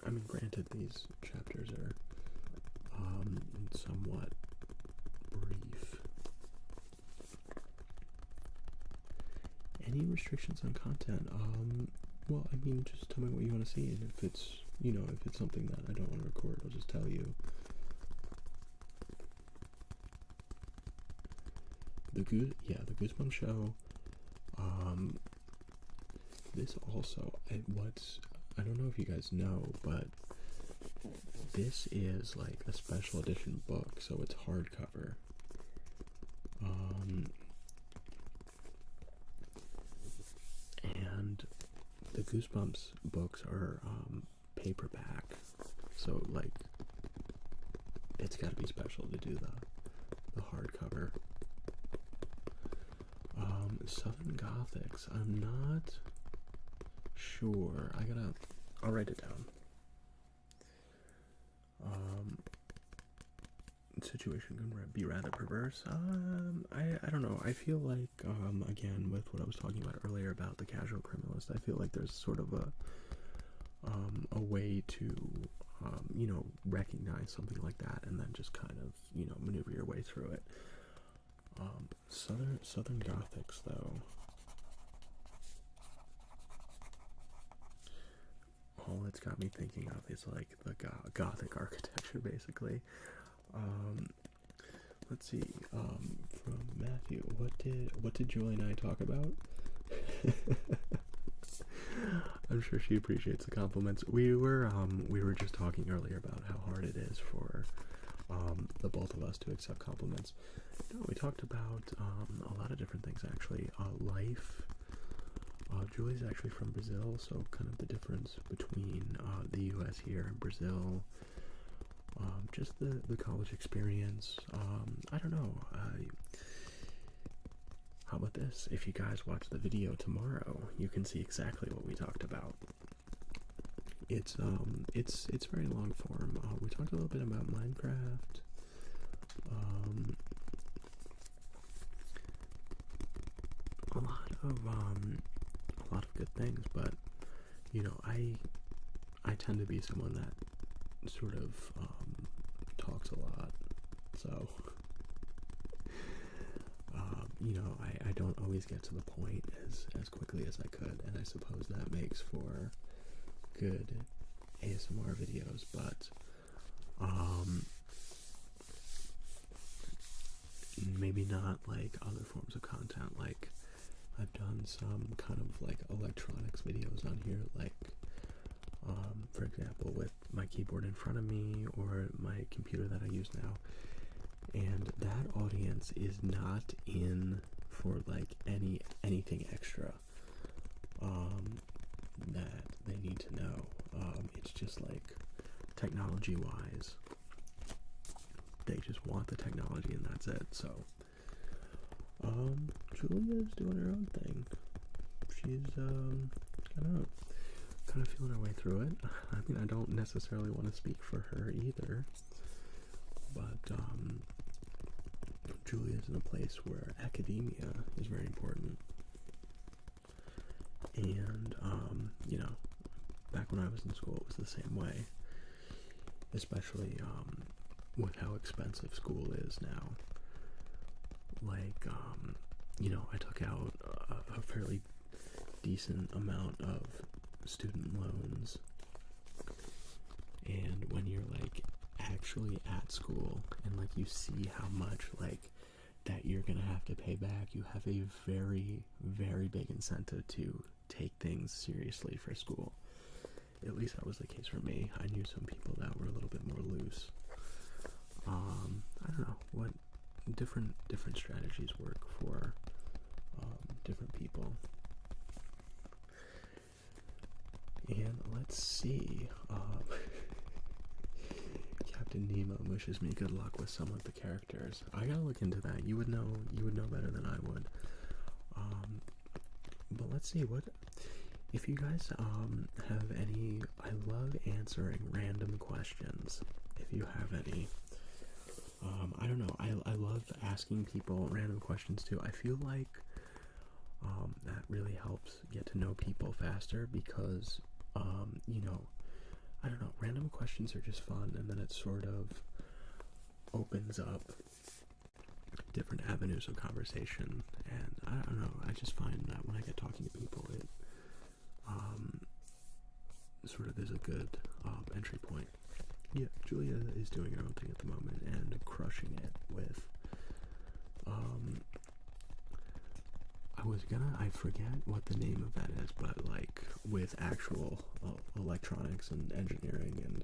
I mean, granted, these chapters are, somewhat brief. Any restrictions on content? Well, I mean, just tell me what you want to see, and if it's, if it's something that I don't want to record, I'll just tell you. the Goosebumps show. This also, I don't know if you guys know, but this is like a special edition book, so it's hardcover. And the Goosebumps books are paperback, so like it's got to be special to do the hardcover. Southern Gothics, I'm not sure. I'll write it down. Situation can be rather perverse. I don't know. I feel like, again, with what I was talking about earlier about the casual criminalist, I feel like there's sort of a way to, recognize something like that and then just kind of, maneuver your way through it. Southern Gothics, though. All it's got me thinking of is like the Gothic architecture, basically. Let's see. From Matthew, what did Julie and I talk about? I'm sure she appreciates the compliments. We were just talking earlier about how hard it is for the both of us to accept compliments. No, we talked about a lot of different things, actually. Life. Julie's actually from Brazil, so kind of the difference between the U.S. here and Brazil. Just the college experience. I don't know. How about this? If you guys watch the video tomorrow, you can see exactly what we talked about. It's very long form. We talked a little bit about Minecraft. A lot of good things, but I tend to be someone that sort of talks a lot, so I don't always get to the point as quickly as I could, and I suppose that makes for good ASMR videos, but maybe not like other forms of content. Like I've done some kind of like electronics videos on here, like for example with my keyboard in front of me or my computer that I use now, and that audience is not in for like anything extra that they need to know. It's just like technology wise, they just want the technology and that's it. So Julia's doing her own thing. She's I don't know, kind of feeling her way through it. I mean, I don't necessarily want to speak for her either, but Julia's in a place where academia is very important. And back when I was in school, it was the same way, especially with how expensive school is now. Like I took out a fairly decent amount of student loans, and when you're like actually at school and like you see how much like that you're gonna have to pay back, you have a very, very big incentive to take things seriously for school. At least that was the case for me. I knew some people that were a little bit more loose. I don't know what different strategies work for different people. And let's see. Captain Nemo wishes me good luck with some of the characters. I gotta look into that. You would know better than I would. But let's see what if you guys have any. I love answering random questions. If you have any, I don't know. I love asking people random questions too. I feel like that really helps get to know people faster because I don't know, random questions are just fun, and then it sort of opens up different avenues of conversation, and I don't know, I just find that when I get talking to people, it sort of is a good entry point. Yeah, Julia is doing her own thing at the moment and crushing it with I forget what the name of that is, but like with actual electronics and engineering, and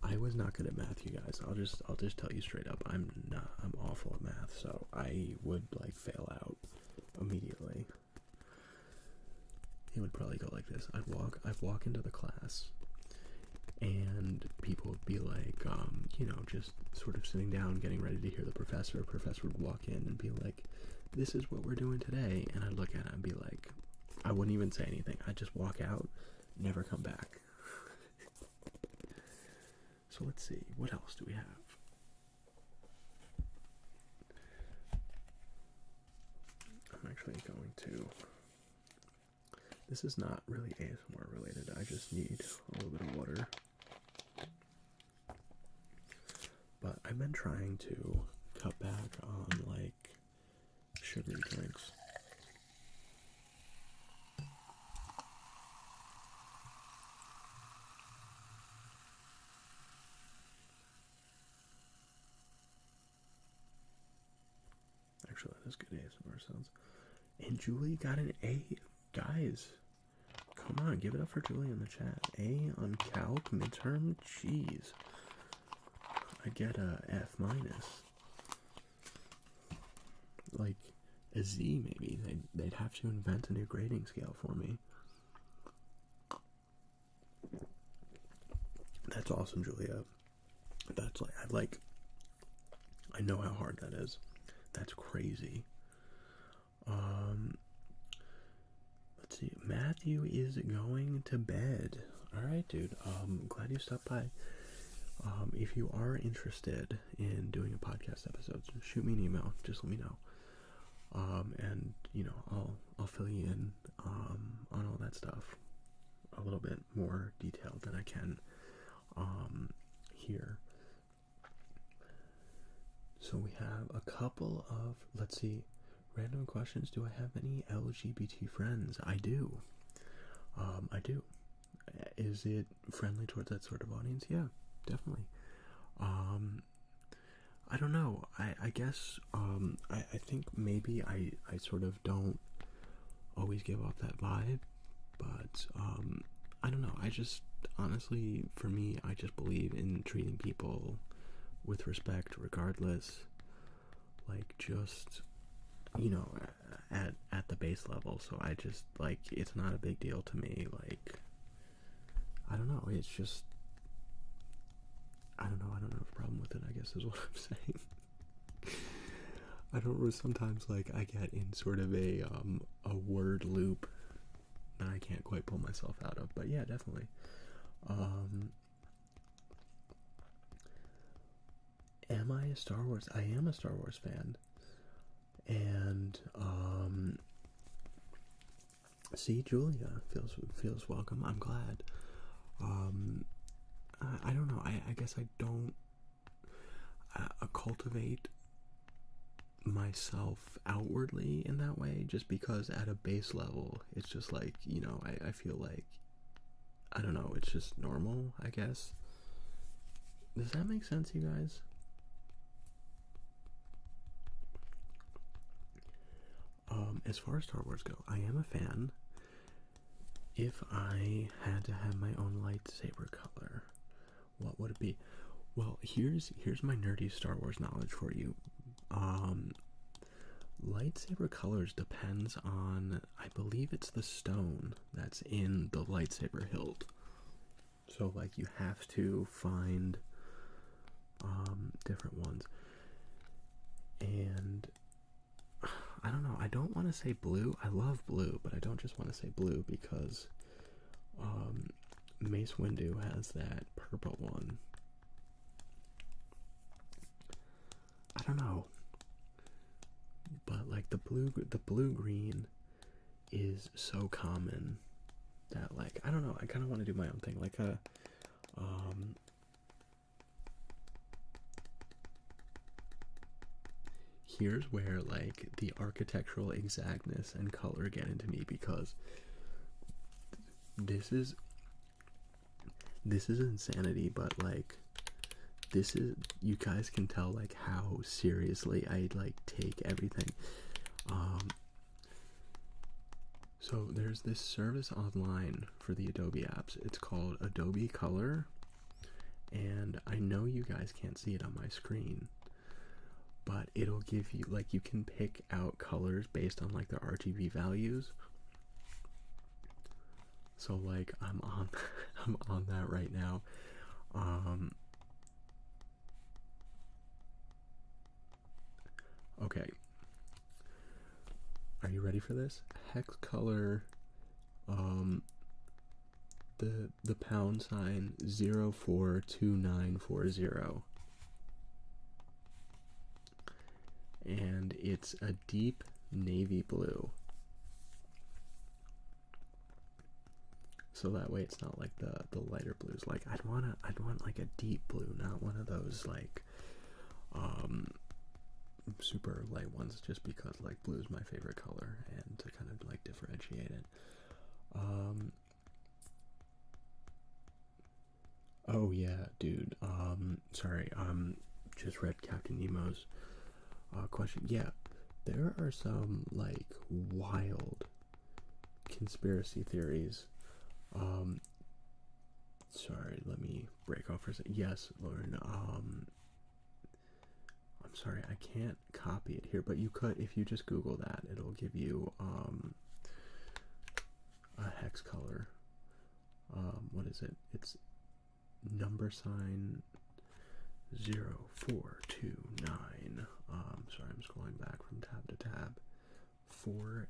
I was not good at math, you guys. I'll just tell you straight up, I'm awful at math, so I would like fail out immediately. It would probably go like this. I'd walk into the class, and people would be like, just sort of sitting down, getting ready to hear the professor. A professor would walk in and be like, "This is what we're doing today," and I'd look at it and be like, I wouldn't even say anything. I'd just walk out, never come back. So let's see, what else do we have? I'm actually going to... This is not really ASMR related. I just need a little bit of water. But I've been trying to cut back on, like, sugary drinks. Actually, that is good ASMR sounds. And Julie got an A. Guys, come on, give it up for Julie in the chat. A on calc midterm? Jeez. I get a F minus. Like a Z maybe. They'd have to invent a new grading scale for me. That's awesome, Julia. That's like I know how hard that is. That's crazy. Let's see. Matthew is going to bed. Alright, dude. Glad you stopped by. If you are interested in doing a podcast episode, shoot me an email. Just let me know. And I'll fill you in on all that stuff a little bit more detailed than I can here. So we have a couple of, let's see, random questions. Do I have any LGBT friends? I do. I do. Is it friendly towards that sort of audience? Yeah, definitely. I don't know. I guess, I think maybe I sort of don't always give off that vibe, but, I don't know. I just, honestly, for me, I just believe in treating people with respect regardless, like, just, at the base level. So I just, like, it's not a big deal to me. Like, I don't know. It's just, I don't have a problem with it, I guess is what I'm saying. I don't know, sometimes, like, I get in sort of a word loop that I can't quite pull myself out of, but yeah, definitely. Am I a Star Wars? I am a Star Wars fan. And, see, Julia feels welcome. I'm glad. I don't know. I guess I don't cultivate myself outwardly in that way, just because at a base level, it's just like, I feel like, I don't know, it's just normal, I guess. Does that make sense, you guys? As far as Star Wars go, I am a fan. If I had to have my own lightsaber color, what would it be? Well, here's my nerdy Star Wars knowledge for you. Lightsaber colors depends on, I believe it's the stone that's in the lightsaber hilt. So, like, you have to find different ones. And I don't know, I don't want to say blue. I love blue, but I don't just want to say blue because Mace Windu has that purple one. I don't know, but like the blue green is so common that, like, I don't know, I kind of want to do my own thing, like a here's where, like, the architectural exactness and color get into me, because this is insanity, but, like, this is, you guys can tell, like, how seriously I, like, take everything. Um, so there's this service online for the Adobe apps. It's called Adobe Color, and I know you guys can't see it on my screen, but it'll give you, like, you can pick out colors based on like their RGB values. So like I'm on I'm on that right now. Okay. Are you ready for this? Hex color, the pound sign 042940. And it's a deep navy blue. So that way it's not like the lighter blues. Like I'd want like a deep blue, not one of those like super light ones, just because like blue is my favorite color and to kind of like differentiate it. Oh yeah, dude. Sorry. Just read Captain Nemo's question. Yeah, there are some like wild conspiracy theories. Sorry, let me break off for a second. Yes, Lauren. I'm sorry, I can't copy it here, but you could, if you just Google that, it'll give you a hex color. What is it? It's number sign 0429. Sorry, I'm scrolling back from tab to tab. 40.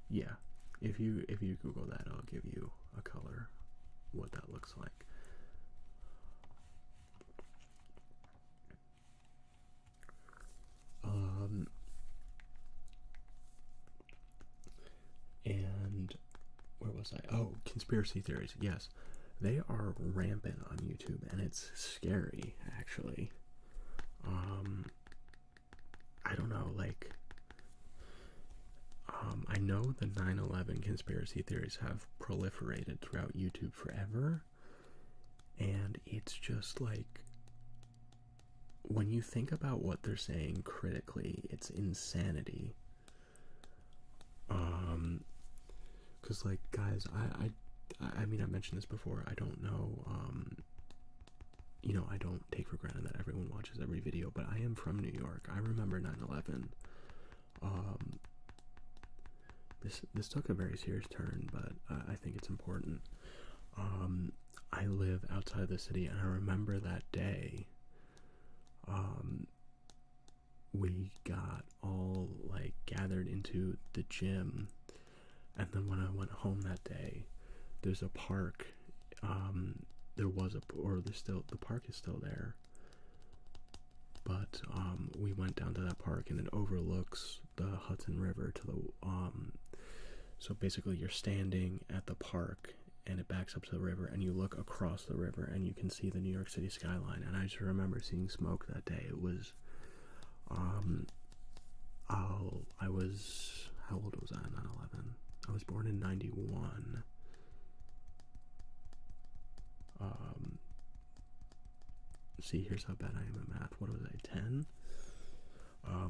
Yeah, if you Google that, I'll give you a color, what that looks like. And where was I? Oh, conspiracy theories. Yes, they are rampant on YouTube, and it's scary, actually. I don't know, like, I know the 9/11 conspiracy theories have proliferated throughout YouTube forever, and it's just like, when you think about what they're saying critically, it's insanity. Because like, guys, I mean, I mentioned this before, I don't know, you know, I don't take for granted that everyone watches every video, but I am from New York. I remember 9/11. This took a very serious turn, but I think it's important. I live outside the city, and I remember that day. We got all like gathered into the gym, and then when I went home that day, there's a park. There was the park is still there, but we went down to that park, and it overlooks the Hudson River to the so basically you're standing at the park and it backs up to the river, and you look across the river and you can see the New York City skyline. And I just remember seeing smoke that day. It was I was, how old was I on 9/11? I was born in 91. See, here's how bad I am at math. What was I, 10?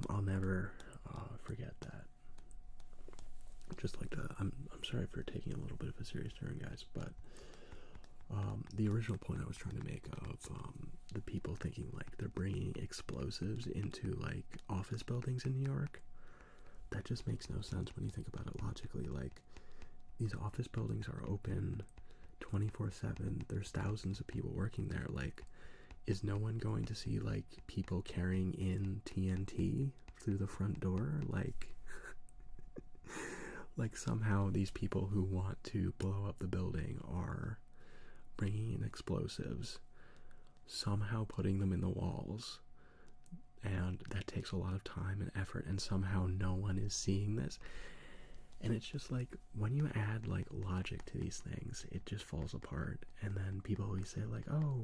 I'll never forget that. Just like I'm sorry for taking a little bit of a serious turn, guys, but the original point I was trying to make of the people thinking like they're bringing explosives into like office buildings in New York, that just makes no sense when you think about it logically. Like, these office buildings are open 24/7. There's thousands of people working there. Like, is no one going to see like people carrying in TNT through the front door? Like, like somehow these people who want to blow up the building are bringing in explosives, somehow putting them in the walls, and that takes a lot of time and effort, and somehow no one is seeing this. And it's just like, when you add like logic to these things, it just falls apart. And then people always say like, oh,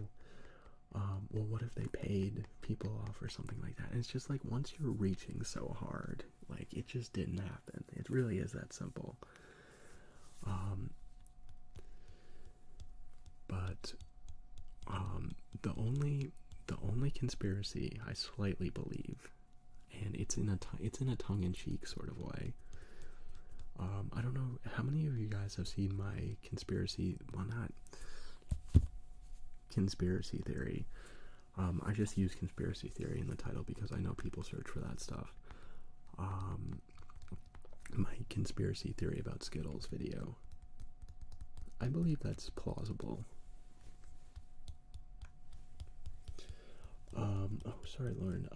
well, what if they paid people off or something like that? And it's just like, once you're reaching so hard, like, it just didn't happen. It really is that simple. But the only only conspiracy I slightly believe, and it's in a tongue-in-cheek sort of way. I don't know how many of you guys have seen my conspiracy. Well, not conspiracy theory. I just use conspiracy theory in the title because I know people search for that stuff. My conspiracy theory about Skittles video. I believe that's plausible. Oh, sorry, Lauren.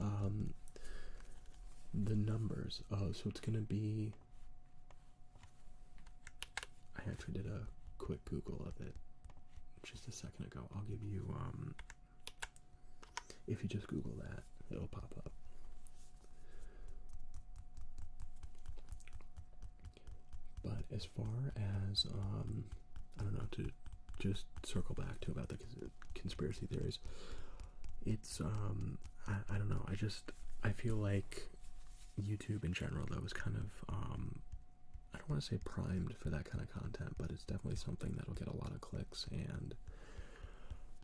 The numbers. So it's gonna be. I actually did a quick Google of it just a second ago. I'll give you. If you just Google that, it'll pop up. But as far as I don't know, to just circle back to about the conspiracy theories. It's I don't know. I feel like YouTube in general though is kind of I don't want to say primed for that kind of content, but it's definitely something that'll get a lot of clicks. And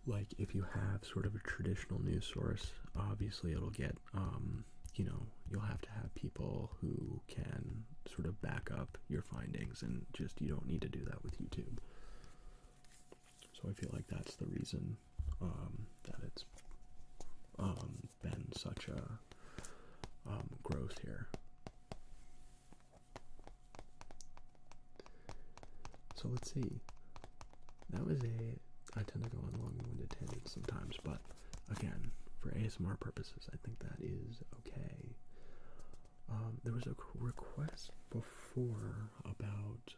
like if you have sort of a traditional news source, obviously it'll get you know, you'll have to have people who can sort of back up your findings, and just you don't need to do that with YouTube. So I feel like that's the reason that it's been such a growth here. So let's see. That was I tend to go on long-winded tangents sometimes, but again, for ASMR purposes, I think that is okay. There was a request before about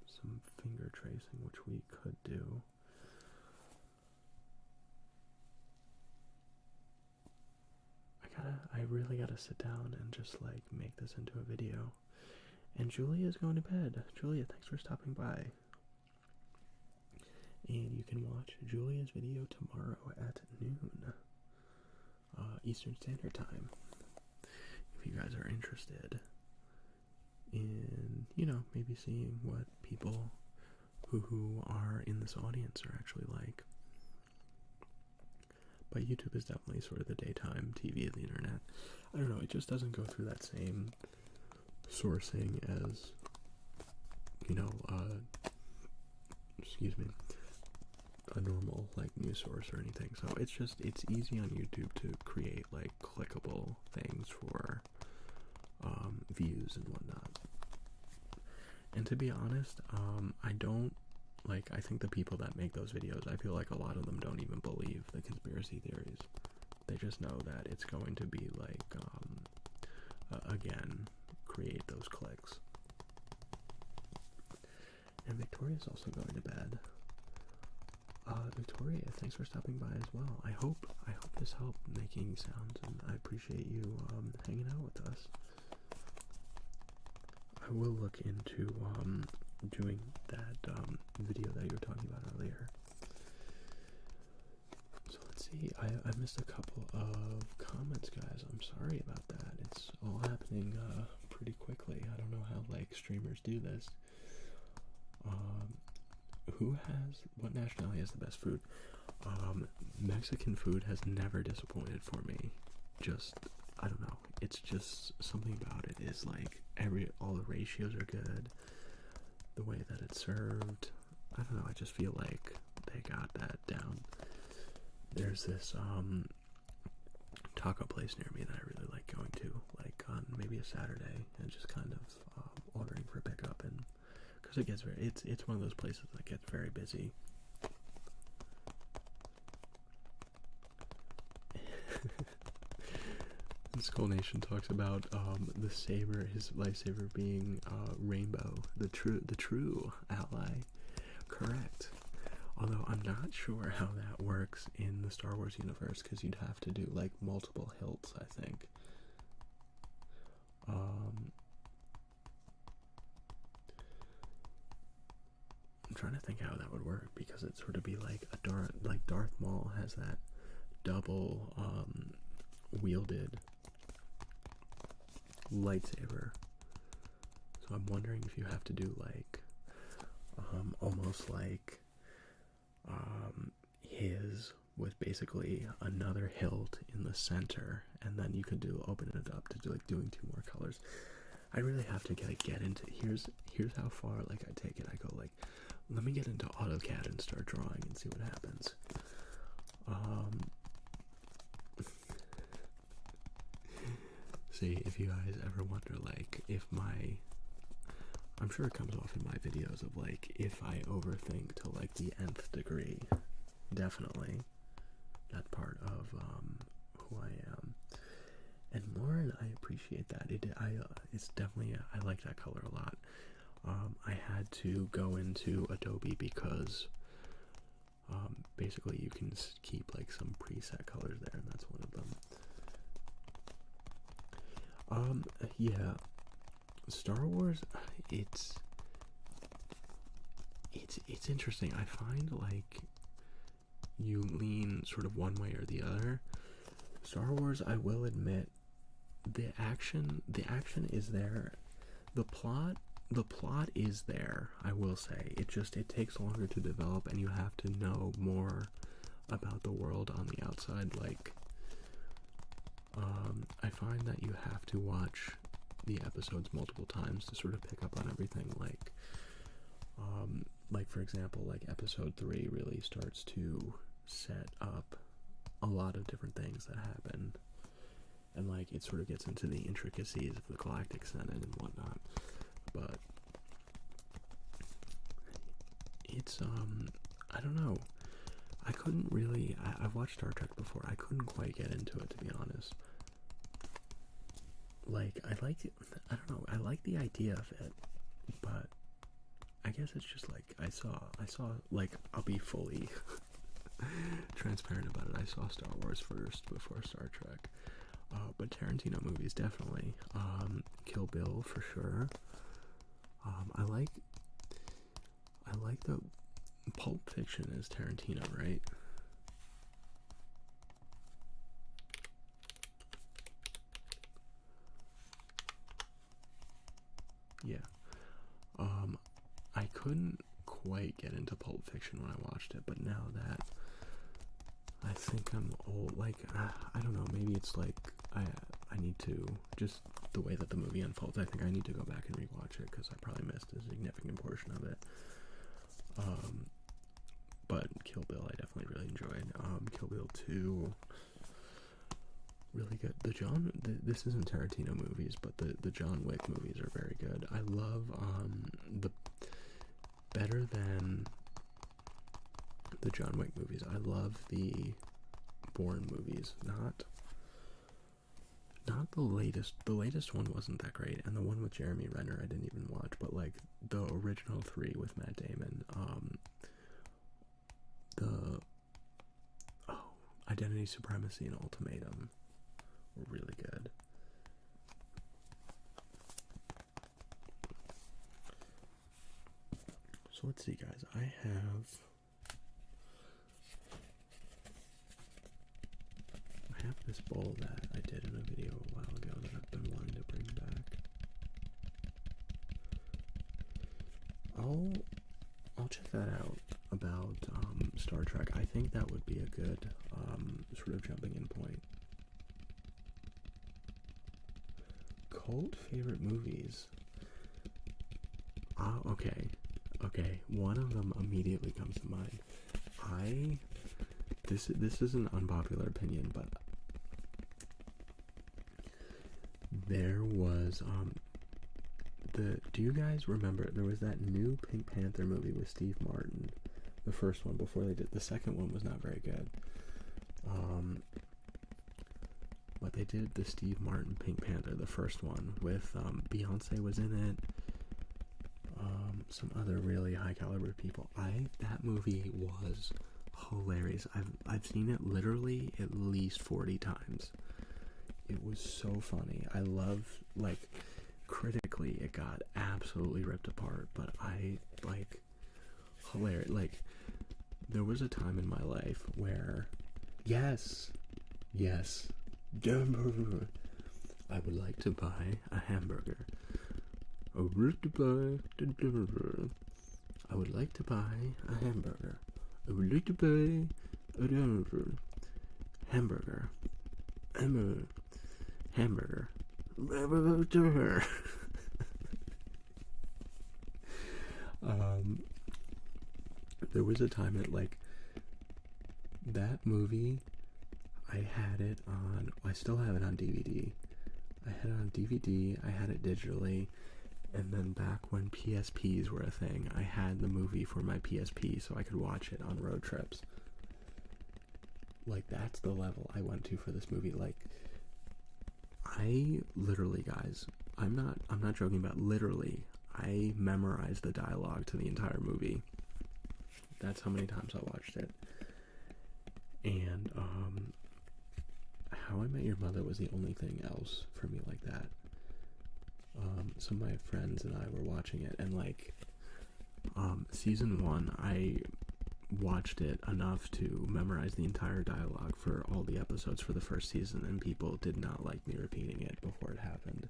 some finger tracing, which we could do. I really gotta sit down and just like make this into a video. And Julia's going to bed. Julia, thanks for stopping by. And you can watch Julia's video tomorrow at noon Eastern Standard Time. If you guys are interested in, you know, maybe seeing what people who are in this audience are actually like. But YouTube is definitely sort of the daytime TV of the internet. I don't know, it just doesn't go through that same sourcing as, you know, excuse me, a normal like news source or anything. So it's easy on YouTube to create like clickable things for views and whatnot. And to be honest, I think the people that make those videos, I feel like a lot of them don't even believe the conspiracy theories. They just know that it's going to be like, again, create those clicks. And Victoria's also going to bed. Victoria, thanks for stopping by as well. I hope this helped making sounds, and I appreciate you hanging out with us. I will look into doing that video that you were talking about earlier. So let's see, I missed a couple of comments, guys. I'm sorry about that. It's all happening pretty quickly. I don't know how like streamers do this. What nationality has the best food? Mexican food has never disappointed for me. I don't know. It's just something about it is like all the ratios are good. The way that it's served, I don't know. I just feel like they got that down. There's this taco place near me that I really like going to, like on maybe a Saturday, and just kind of ordering for pickup, and because it gets it's one of those places that gets very busy. Skull Nation talks about his lifesaver being Rainbow, the true ally. Correct. Although I'm not sure how that works in the Star Wars universe, because you'd have to do like multiple hilts, I think. I'm trying to think how that would work, because it'd sort of be like Darth Maul has that double wielded lightsaber. So I'm wondering if you have to do like almost like his with basically another hilt in the center, and then you could open it up to doing 2 more colors. I really have to get into, here's how far I take it. I go let me get into AutoCAD and start drawing and see what happens. See, if you guys ever wonder if I'm sure it comes off in my videos of if I overthink to the nth degree. Definitely that's part of who I am. And Lauren, I appreciate that. It's definitely, I like that color a lot. I had to go into Adobe because basically you can keep some preset colors there, and that's one of them. Yeah, Star Wars, it's interesting. I find you lean sort of one way or the other. Star Wars, I will admit, the action is there. The plot is there, I will say. It takes longer to develop, and you have to know more about the world on the outside. I find that you have to watch the episodes multiple times to sort of pick up on everything. For example, episode 3 really starts to set up a lot of different things that happen, and it sort of gets into the intricacies of the Galactic Senate and whatnot. But it's I don't know. I couldn't really. I've watched Star Trek before. I couldn't quite get into it, to be honest. I liked it. I don't know. I like the idea of it, but I guess it's just I saw. I'll be fully transparent about it. I saw Star Wars first before Star Trek. But Tarantino movies, definitely. Kill Bill for sure. I like the Pulp Fiction is Tarantino, right? Yeah. I couldn't quite get into Pulp Fiction when I watched it, but now that I think I'm old, I don't know, maybe it's I need to, just the way that the movie unfolds, I think I need to go back and rewatch it, because I probably missed a significant portion of it. But Kill Bill I definitely really enjoyed. Kill Bill 2, really good. This isn't Tarantino movies, but the John Wick movies are very good. I love, better than the John Wick movies, I love the Bourne movies. Not the latest. The latest one wasn't that great, and the one with Jeremy Renner I didn't even watch. But the original 3 with Matt Damon, Identity, Supremacy, and Ultimatum were really good. So let's see, guys. I have this bowl that I did in a video a while ago that I've been wanting to bring back. I'll check that out about Star Trek. I think that would be a good sort of jumping in point. Cult favorite movies. Okay. One of them immediately comes to mind. This is an unpopular opinion, but there was do you guys remember there was that new Pink Panther movie with Steve Martin? The first one, before they did the second one, was not very good. But they did the Steve Martin Pink Panther, the first one, with Beyonce was in it. Some other really high caliber people. That movie was hilarious. I've seen it literally at least 40 times. It was so funny. I love, critically it got absolutely ripped apart, but hilarious. There was a time in my life where yes, I would like to buy a hamburger. I would like to buy a hamburger. I would like to buy hamburger, hamburger, hamburger. There was a time that, like, that movie, I had it on, I still have it on DVD. I had it on DVD, I had it digitally, and then back when PSPs were a thing, I had the movie for my PSP so I could watch it on road trips. Like, that's the level I went to for this movie. Like, I literally, guys, I'm not joking about literally, I memorized the dialogue to the entire movie. That's how many times I watched it. And, How I Met Your Mother was the only thing else for me like that. Some of my friends and I were watching it, and, like, season 1, I watched it enough to memorize the entire dialogue for all the episodes for the first season, and people did not like me repeating it before it happened.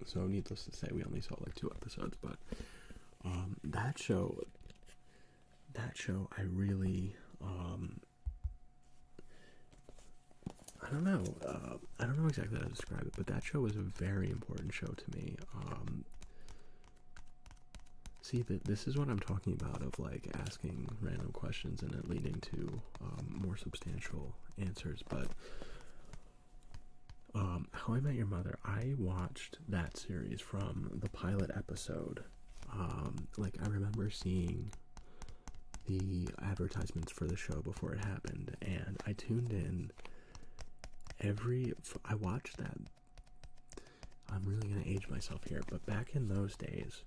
So, needless to say, we only saw, like, 2 episodes, but, that show, I really, I don't know exactly how to describe it, but that show was a very important show to me. See, this is what I'm talking about, of, like, asking random questions and it leading to, more substantial answers, but, How I Met Your Mother, I watched that series from the pilot episode. Like, I remember seeing the advertisements for the show before it happened, and I tuned in I watched that. I'm really gonna age myself here, but back in those days,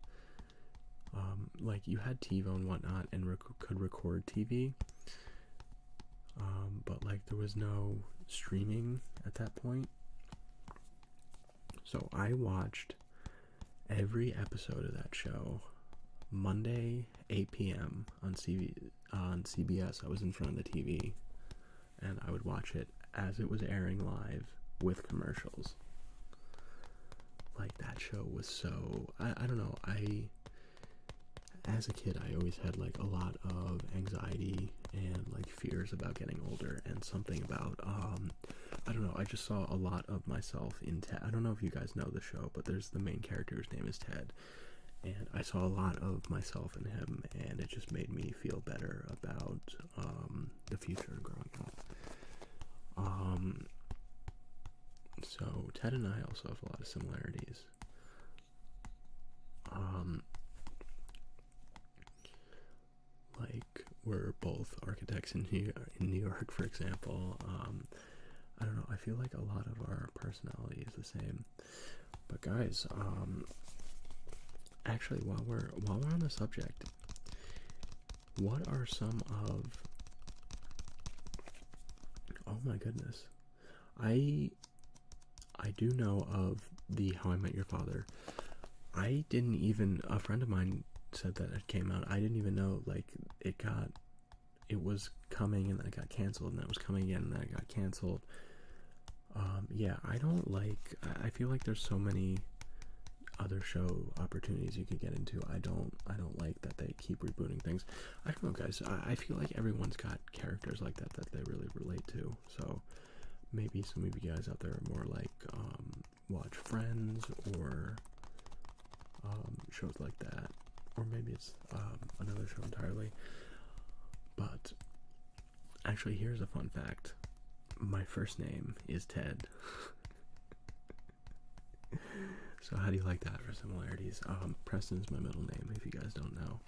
like, you had TiVo and whatnot, and could record TV, but, like, there was no streaming at that point. So I watched every episode of that show Monday, 8 p.m. on CBS. I was in front of the TV, and I would watch it as it was airing live with commercials. Like, that show was so, I don't know, as a kid, I always had, like, a lot of anxiety and, like, fears about getting older, and something about, I don't know, I just saw a lot of myself in Ted. I don't know if you guys know the show, but there's the main character, his name is Ted, and I saw a lot of myself in him, and it just made me feel better about, the future growing up. So Ted and I also have a lot of similarities. Like, we're both architects in New York, for example. I don't know, I feel like a lot of our personality is the same. But guys, actually, while we're on the subject, what are some of, oh my goodness, I do know of the How I Met Your Father. I didn't even, a friend of mine said that it came out. I didn't even know, like, it was coming, and then it got canceled, and then it was coming again, and then it got canceled. Yeah, I feel like there's so many other show opportunities you could get into. I don't like that they keep rebooting things. I don't know, guys. I feel like everyone's got characters like that they really relate to. So maybe some of you guys out there are more like, watch Friends or shows like that, or maybe it's another show entirely. But actually, here's a fun fact. My first name is Ted. So how do you like that for similarities? Preston's my middle name, if you guys don't know.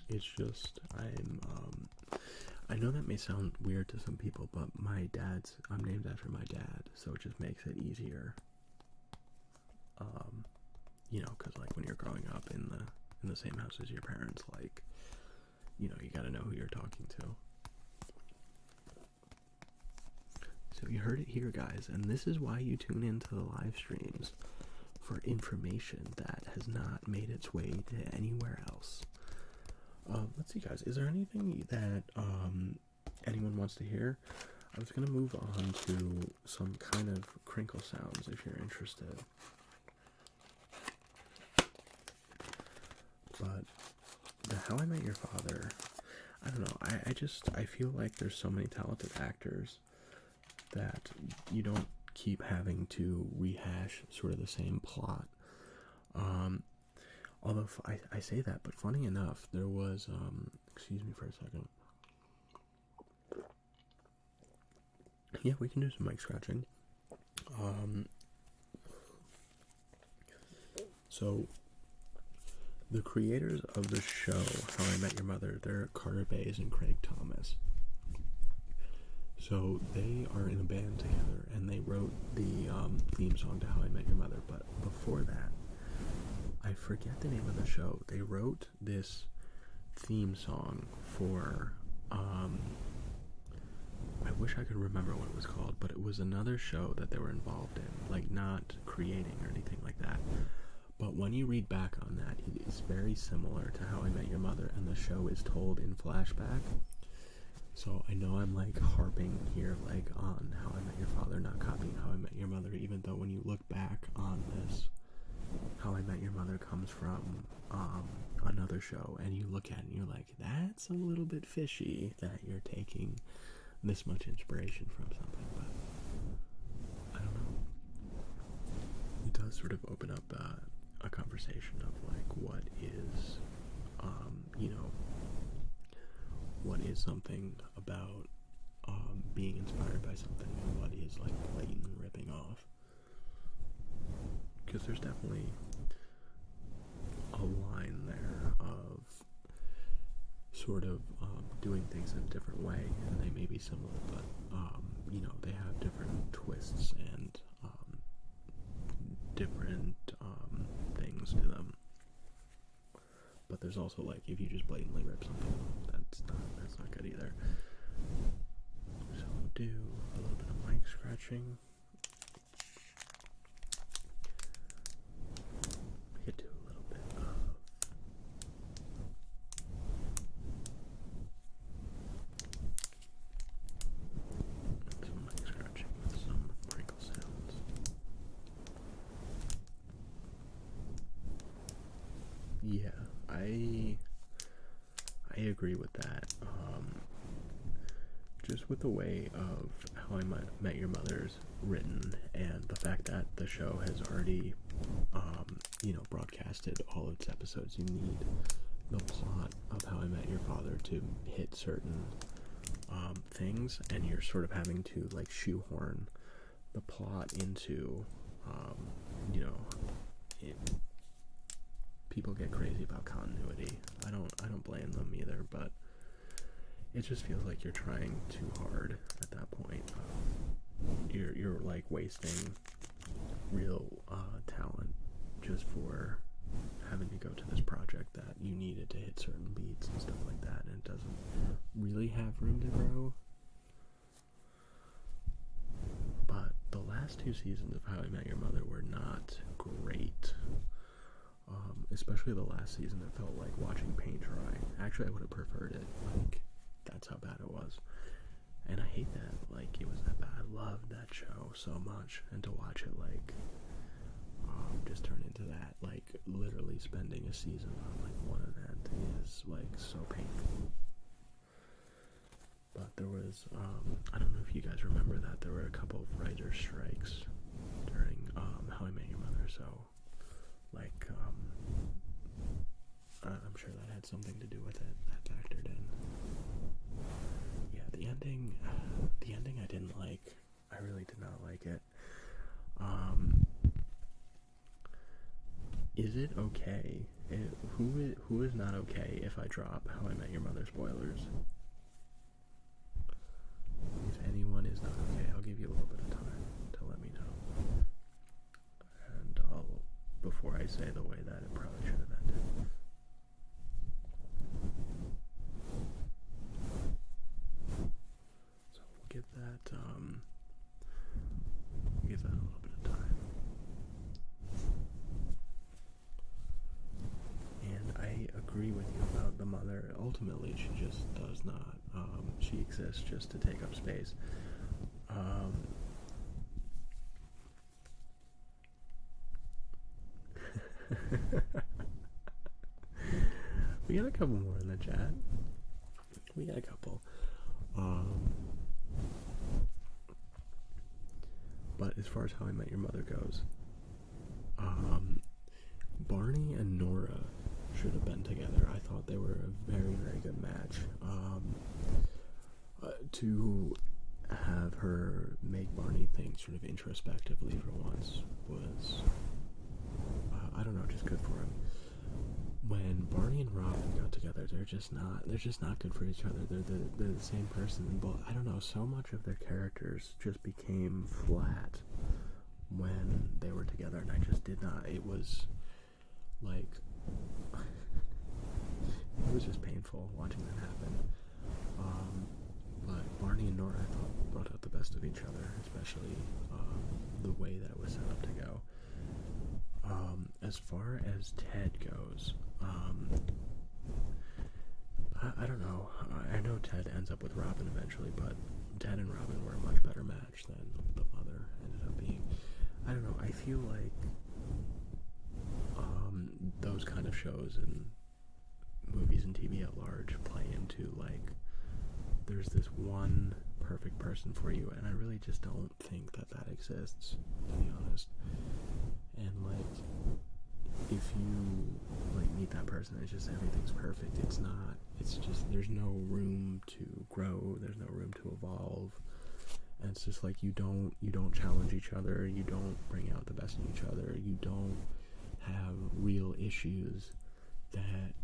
It's just, I know that may sound weird to some people, but I'm named after my dad, so it just makes it easier. You know, because, like, when you're growing up in the same house as your parents, like, you know, you gotta know who you're talking to. So you heard it here, guys, and this is why you tune into the live streams, for information that has not made its way to anywhere else. Let's see, guys, is there anything that anyone wants to hear? I was gonna move on to some kind of crinkle sounds if you're interested. But the How I Met Your Father, I don't know, I feel like there's so many talented actors that you don't keep having to rehash sort of the same plot. Although I say that, but funny enough, there was, excuse me for a second. Yeah, we can do some mic scratching. So, the creators of the show, How I Met Your Mother, they're Carter Bays and Craig Thomas. So, they are in a band together, and they wrote the theme song to How I Met Your Mother, but before that, I forget the name of the show. They wrote this theme song for, I wish I could remember what it was called, but it was another show that they were involved in, like not creating or anything like that. But when you read back on that, it is very similar to How I Met Your Mother, and the show is told in flashback. So I know I'm like harping here like on How I Met Your Father, not copying How I Met Your Mother, even though when you look back on this, How I Met Your Mother comes from another show, and you look at it and you're like, that's a little bit fishy that you're taking this much inspiration from something, but I don't know. It does sort of open up a conversation of like what is, what is something about being inspired by something, and what is like blatantly ripping off. Because there's definitely a line there of sort of doing things in a different way, and they may be similar, but they have different twists and different things to them. But there's also like, if you just blatantly rip something off, that's not good either. So we'll do a little bit of mic scratching. We could do a little bit of some mic scratching with some crinkle sounds. Yeah, I agree with that. Just with the way of How I Met Your Mother's written, and the fact that the show has already, broadcasted all its episodes, you need the plot of How I Met Your Father to hit certain things, and you're sort of having to like shoehorn the plot into, people get crazy about continuity. I don't blame them either, but it just feels like you're trying too hard at that point. You're like wasting real talent just for having to go to this project that you needed to hit certain beats and stuff like that, and it doesn't really have room to grow. But the last two seasons of How I Met Your Mother were not great. Especially the last season, it felt like watching paint dry. Actually, I would have preferred it. Like, that's how bad it was. And I hate that, like, it was that bad. I loved that show so much. And to watch it, like, just turn into that, like, literally spending a season on, like, one event is, like, so painful. But there was, I don't know if you guys remember that, there were a couple of writer strikes during How I Met Your Mother, so, like, I'm sure that had something to do with it, that factored in. Yeah, the ending I didn't like. I really did not like it. Is it okay? Who is not okay if I drop How I Met Your Mother spoilers? If anyone is not okay, I'll give you a little bit of time to let me know. And before I say the way that it probably should have ended. So we'll give that a little bit of time. And I agree with you about the mother. Ultimately, she just does not. She exists just to take up space. We got a couple more in the chat. We got a couple. But as far as How I Met Your Mother goes, Barney and Nora should have been together. I thought they were a very, very good match. To have her make Barney think sort of introspectively for once was, I don't know, just good for him. When Barney and Robin got together, they're just not good for each other. They're the same person, but I don't know, so much of their characters just became flat when they were together, and I just did not. It was like it was just painful watching that happen. But Barney and Nora, I thought, brought out the best of each other, especially the way that it was set up to go. As far as Ted goes, I don't know. I know Ted ends up with Robin eventually, but Ted and Robin were a much better match than the mother ended up being. I don't know. I feel like those kind of shows and movies and TV at large play into, like, there's this one perfect person for you, and I really just don't think that exists, to be honest. And, like, if you, like, meet that person, it's just everything's perfect. It's not. It's just, there's no room to grow. There's no room to evolve. And it's just like you don't challenge each other. You don't bring out the best in each other. You don't have real issues that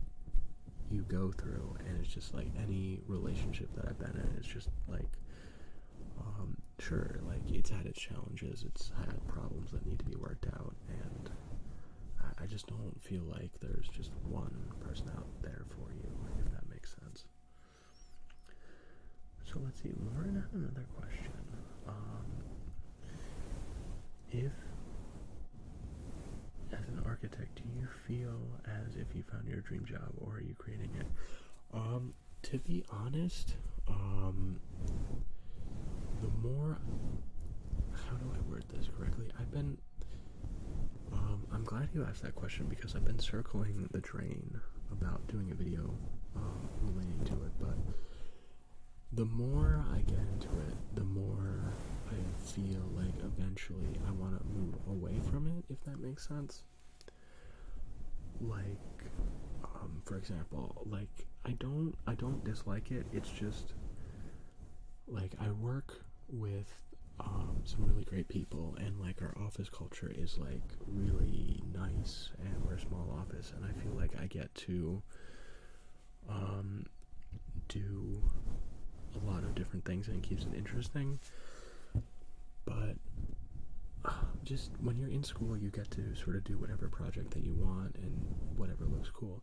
you go through. And it's just like any relationship that I've been in, it's just like, sure, like, it's had its challenges. It's had problems that need to be worked out. And I just don't feel like there's just one person out there for you, if that makes sense. So let's see, Lauren had another question. If, as an architect, do you feel as if you found your dream job, or are you creating it? To be honest, the more, how do I word this correctly? I'm glad you asked that question, because I've been circling the drain about doing a video relating to it, but the more I get into it, the more I feel like eventually I want to move away from it, if that makes sense. Like, for example, like, I don't dislike it. It's just, like, I work with some really great people, and, like, our office culture is, like, really nice, and we're a small office, and I feel like I get to do a lot of different things, and it keeps it interesting. But just when you're in school, you get to sort of do whatever project that you want and whatever looks cool.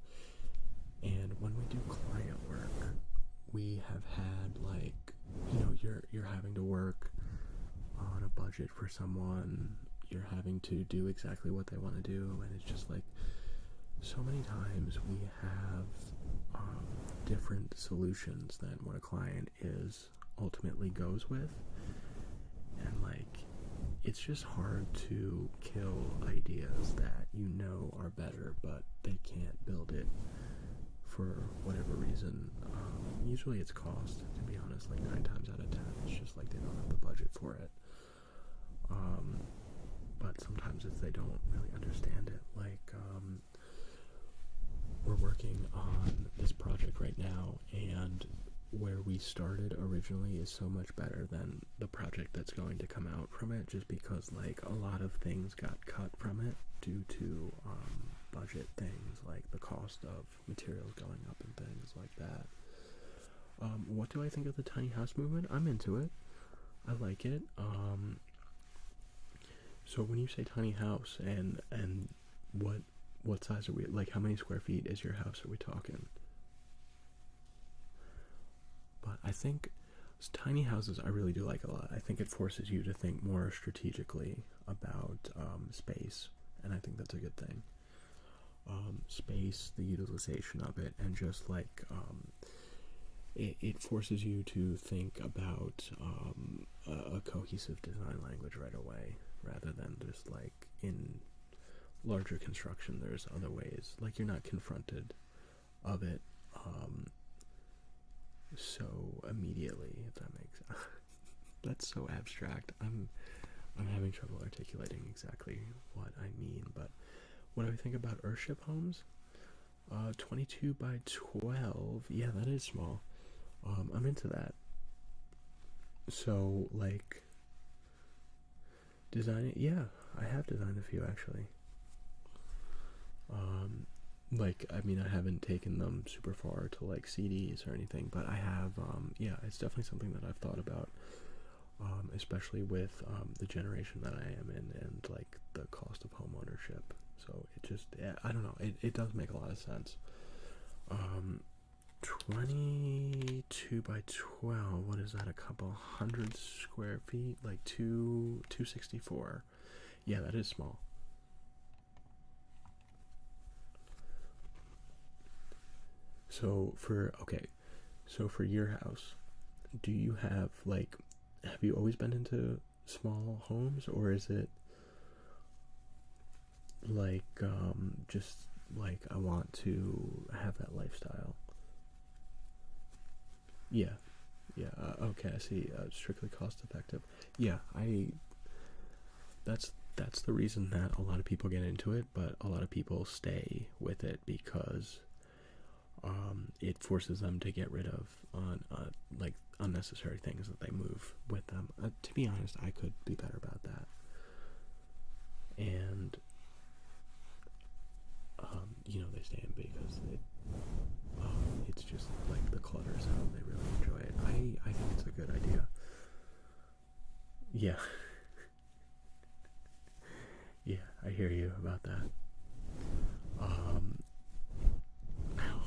And when we do client work, we have had, like, you know, you're having to work on a budget for someone, you're having to do exactly what they want to do, and it's just like, so many times we have different solutions than what a client is ultimately goes with, and, like, it's just hard to kill ideas that you know are better, but they can't build it for whatever reason. Usually it's cost, to be honest. Like, 9 times out of 10, it's just like they don't have the budget for it. But sometimes it's they don't really understand it. Like, we're working on this project right now, and where we started originally is so much better than the project that's going to come out from it, just because, like, a lot of things got cut from it due to budget things, like the cost of materials going up and things like that. What do I think of the tiny house movement? I'm into it. I like it. So when you say tiny house, and what size are we, like, how many square feet is your house, are we talking? But I think tiny houses I really do like a lot. I think it forces you to think more strategically about space, and I think that's a good thing. Space, the utilization of it, and just, like, it forces you to think about a cohesive design language right away, rather than just, like, in larger construction there's other ways, like, you're not confronted of it so immediately, if that makes sense. That's so abstract. I'm having trouble articulating exactly what I mean, but what do I think about Earthship Homes? 22 by 12. Yeah, that is small. I'm into that. So, like, designing, yeah, I have designed a few actually. Like, I mean, I haven't taken them super far to like CDs or anything, but I have, yeah, it's definitely something that I've thought about, especially with the generation that I am in and like the cost of home ownership. So it just, yeah, I don't know, it does make a lot of sense. 22 by 12, what is that, a couple hundred square feet, like 264. Yeah, that is small. So for your house, do you have like, have you always been into small homes, or is it like just like I want to have that lifestyle? Yeah, yeah. Okay, I see. Strictly cost effective. Yeah, that's the reason that a lot of people get into it, but a lot of people stay with it because it forces them to get rid of like unnecessary things that they move with them. To be honest, I could be better about that. And they stay in because it's just like the clutter sound. They really enjoy it. I think it's a good idea. Yeah. Yeah, I hear you about that.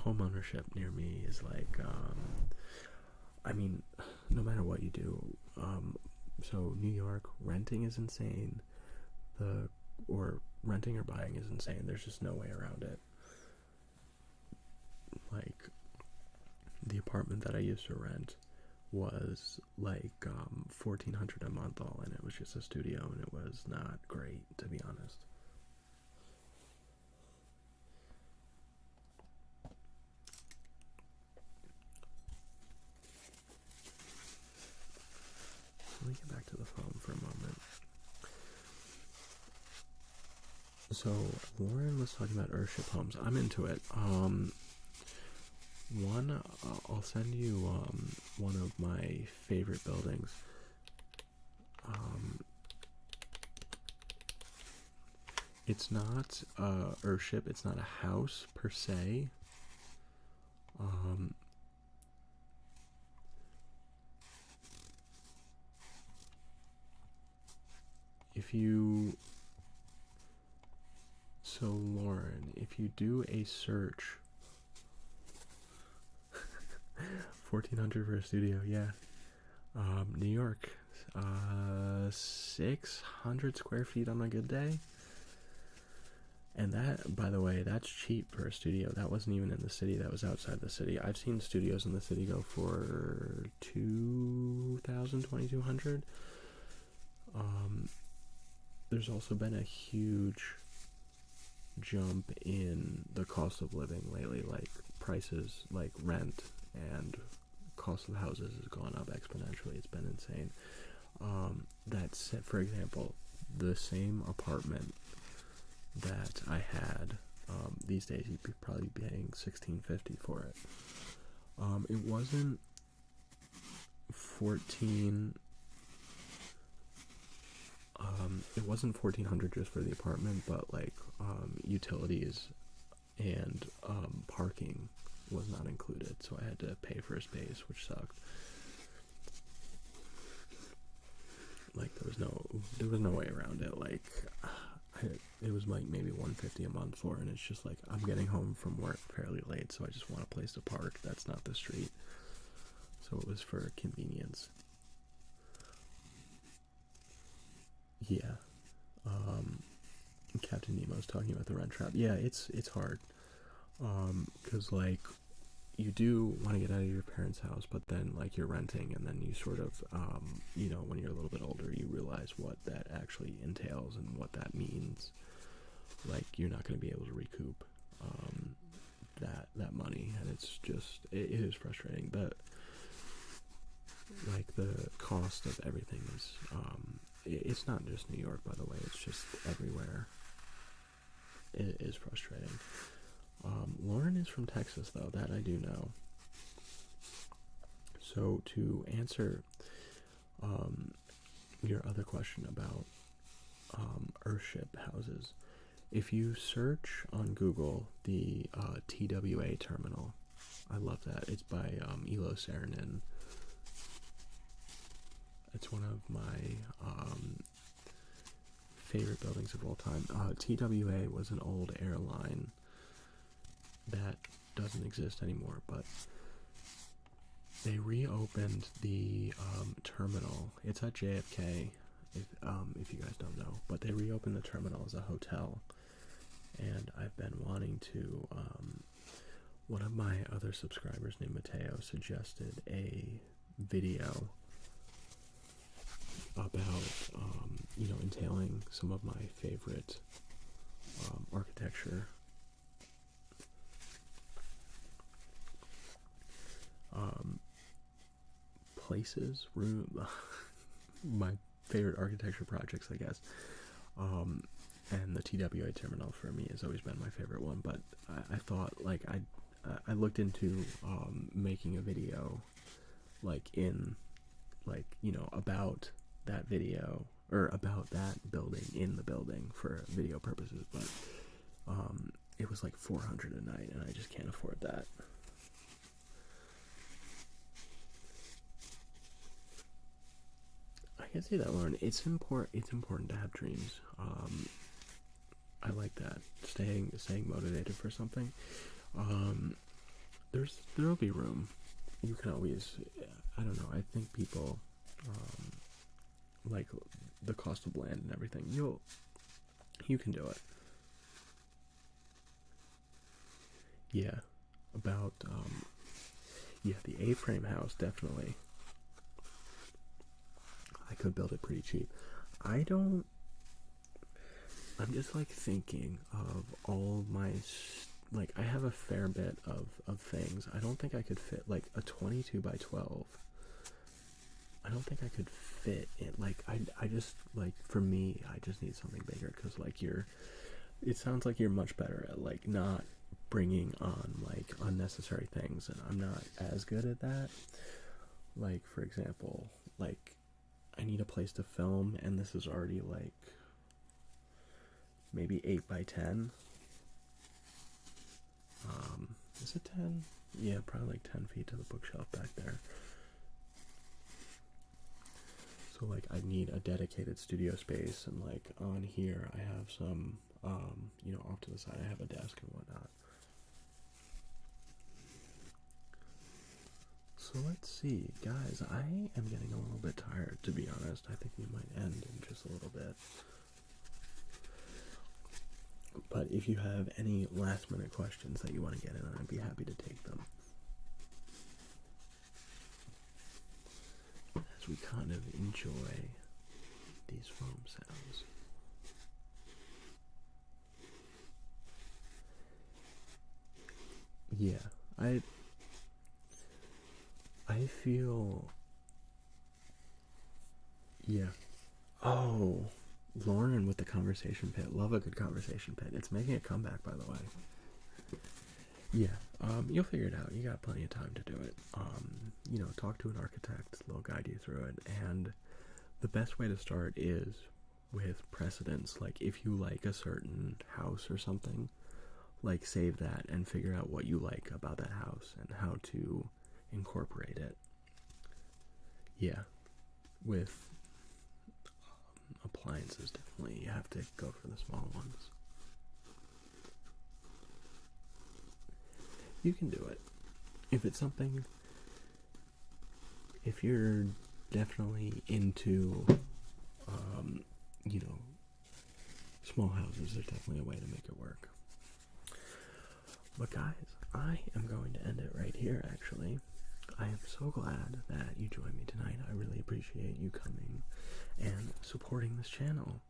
Home ownership near me is like, I mean, no matter what you do, so New York, renting is insane. Or renting or buying is insane. There's just no way around it. Like, the apartment that I used to rent was like $1,400 a month all in. It was just a studio, and it was not great, to be honest. Let me get back to the phone for a moment. So Lauren was talking about Earthship Homes. I'm into it. I'll send you one of my favorite buildings. It's not Earthship. It's not a house per se. So Lauren, if you do a search, 1,400 for a studio, yeah. New York, 600 square feet on a good day. And that, by the way, that's cheap for a studio. That wasn't even in the city. That was outside the city. I've seen studios in the city go for 2,000, 2,200. There's also been a huge jump in the cost of living lately. Like, prices, like rent and cost of houses has gone up exponentially. It's been insane. That's, for example, the same apartment that I had, these days you'd be probably paying $1,650 for it. It wasn't 1,400 just for the apartment, but like utilities and parking was not included, so I had to pay for a space, which sucked. Like, there was no way around it. Like, it was like maybe $150 a month for, and it's just like, I'm getting home from work fairly late, so I just want a place to park that's not the street. So it was for convenience. Yeah. Captain Nemo's talking about the rent trap. Yeah, it's hard. Because like, you do want to get out of your parents' house, but then like you're renting, and then you sort of, when you're a little bit older, you realize what that actually entails and what that means. Like, you're not going to be able to recoup. that money, and it's just it is frustrating. But like the cost of everything is it's not just New York, by the way. It's just everywhere. It is frustrating. Lauren is from Texas, though, that I do know. So to answer your other question about Earthship houses, if you search on Google the TWA terminal, I love that. It's by Elo Saarinen. It's one of my favorite buildings of all time. TWA was an old airline that doesn't exist anymore, but they reopened the terminal. It's at JFK, if you guys don't know, but they reopened the terminal as a hotel, and I've been wanting to, one of my other subscribers named Mateo suggested a video about, entailing some of my favorite architecture. Places, my favorite architecture projects, I guess. And the TWA terminal for me has always been my favorite one, but I thought, like, I looked into making a video, like, about that video, or about that building in the building for video purposes, but it was like $400 a night, and I just can't afford that. I can see that, Lauren. It's important to have dreams. I like that. Staying motivated for something. There'll be room. You can always, I don't know, I think people, like the cost of land and everything, you can do it. Yeah, about, the A-frame house, definitely. I could build it pretty cheap. I'm just like thinking of all my, like, I have a fair bit of things. I don't think I could fit like a 22 by 12. I don't think I could fit it. Like, I just, like, for me, I just need something bigger, because like it sounds like you're much better at like not bringing on like unnecessary things, and I'm not as good at that. Like, for example, like, I need a place to film, and this is already like maybe 8 by 10. Is it 10? Yeah, probably like 10 feet to the bookshelf back there. So like I need a dedicated studio space, and like on here I have some, off to the side I have a desk and whatnot. So let's see, guys, I am getting a little bit tired, to be honest. I think we might end in just a little bit. But if you have any last minute questions that you want to get in, I'd be happy to take them. As we kind of enjoy these foam sounds. Yeah, I feel, yeah. Oh, Lauren with the conversation pit. Love a good conversation pit. It's making a comeback, by the way. Yeah, you'll figure it out. You got plenty of time to do it. Talk to an architect. They'll guide you through it. And the best way to start is with precedents. Like, if you like a certain house or something, like, save that and figure out what you like about that house and how to incorporate it. Yeah, with appliances, definitely you have to go for the small ones. You can do it. If it's something, if you're definitely into, small houses, there's definitely a way to make it work. But guys, I am going to end it right here, actually. I am so glad that you joined me tonight. I really appreciate you coming and supporting this channel.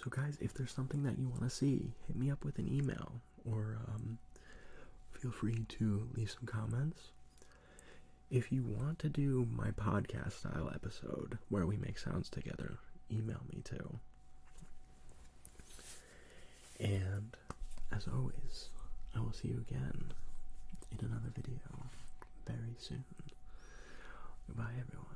So guys, if there's something that you want to see, hit me up with an email, or feel free to leave some comments. If you want to do my podcast style episode where we make sounds together, email me too. And as always, I will see you again in another video very soon. Goodbye, everyone.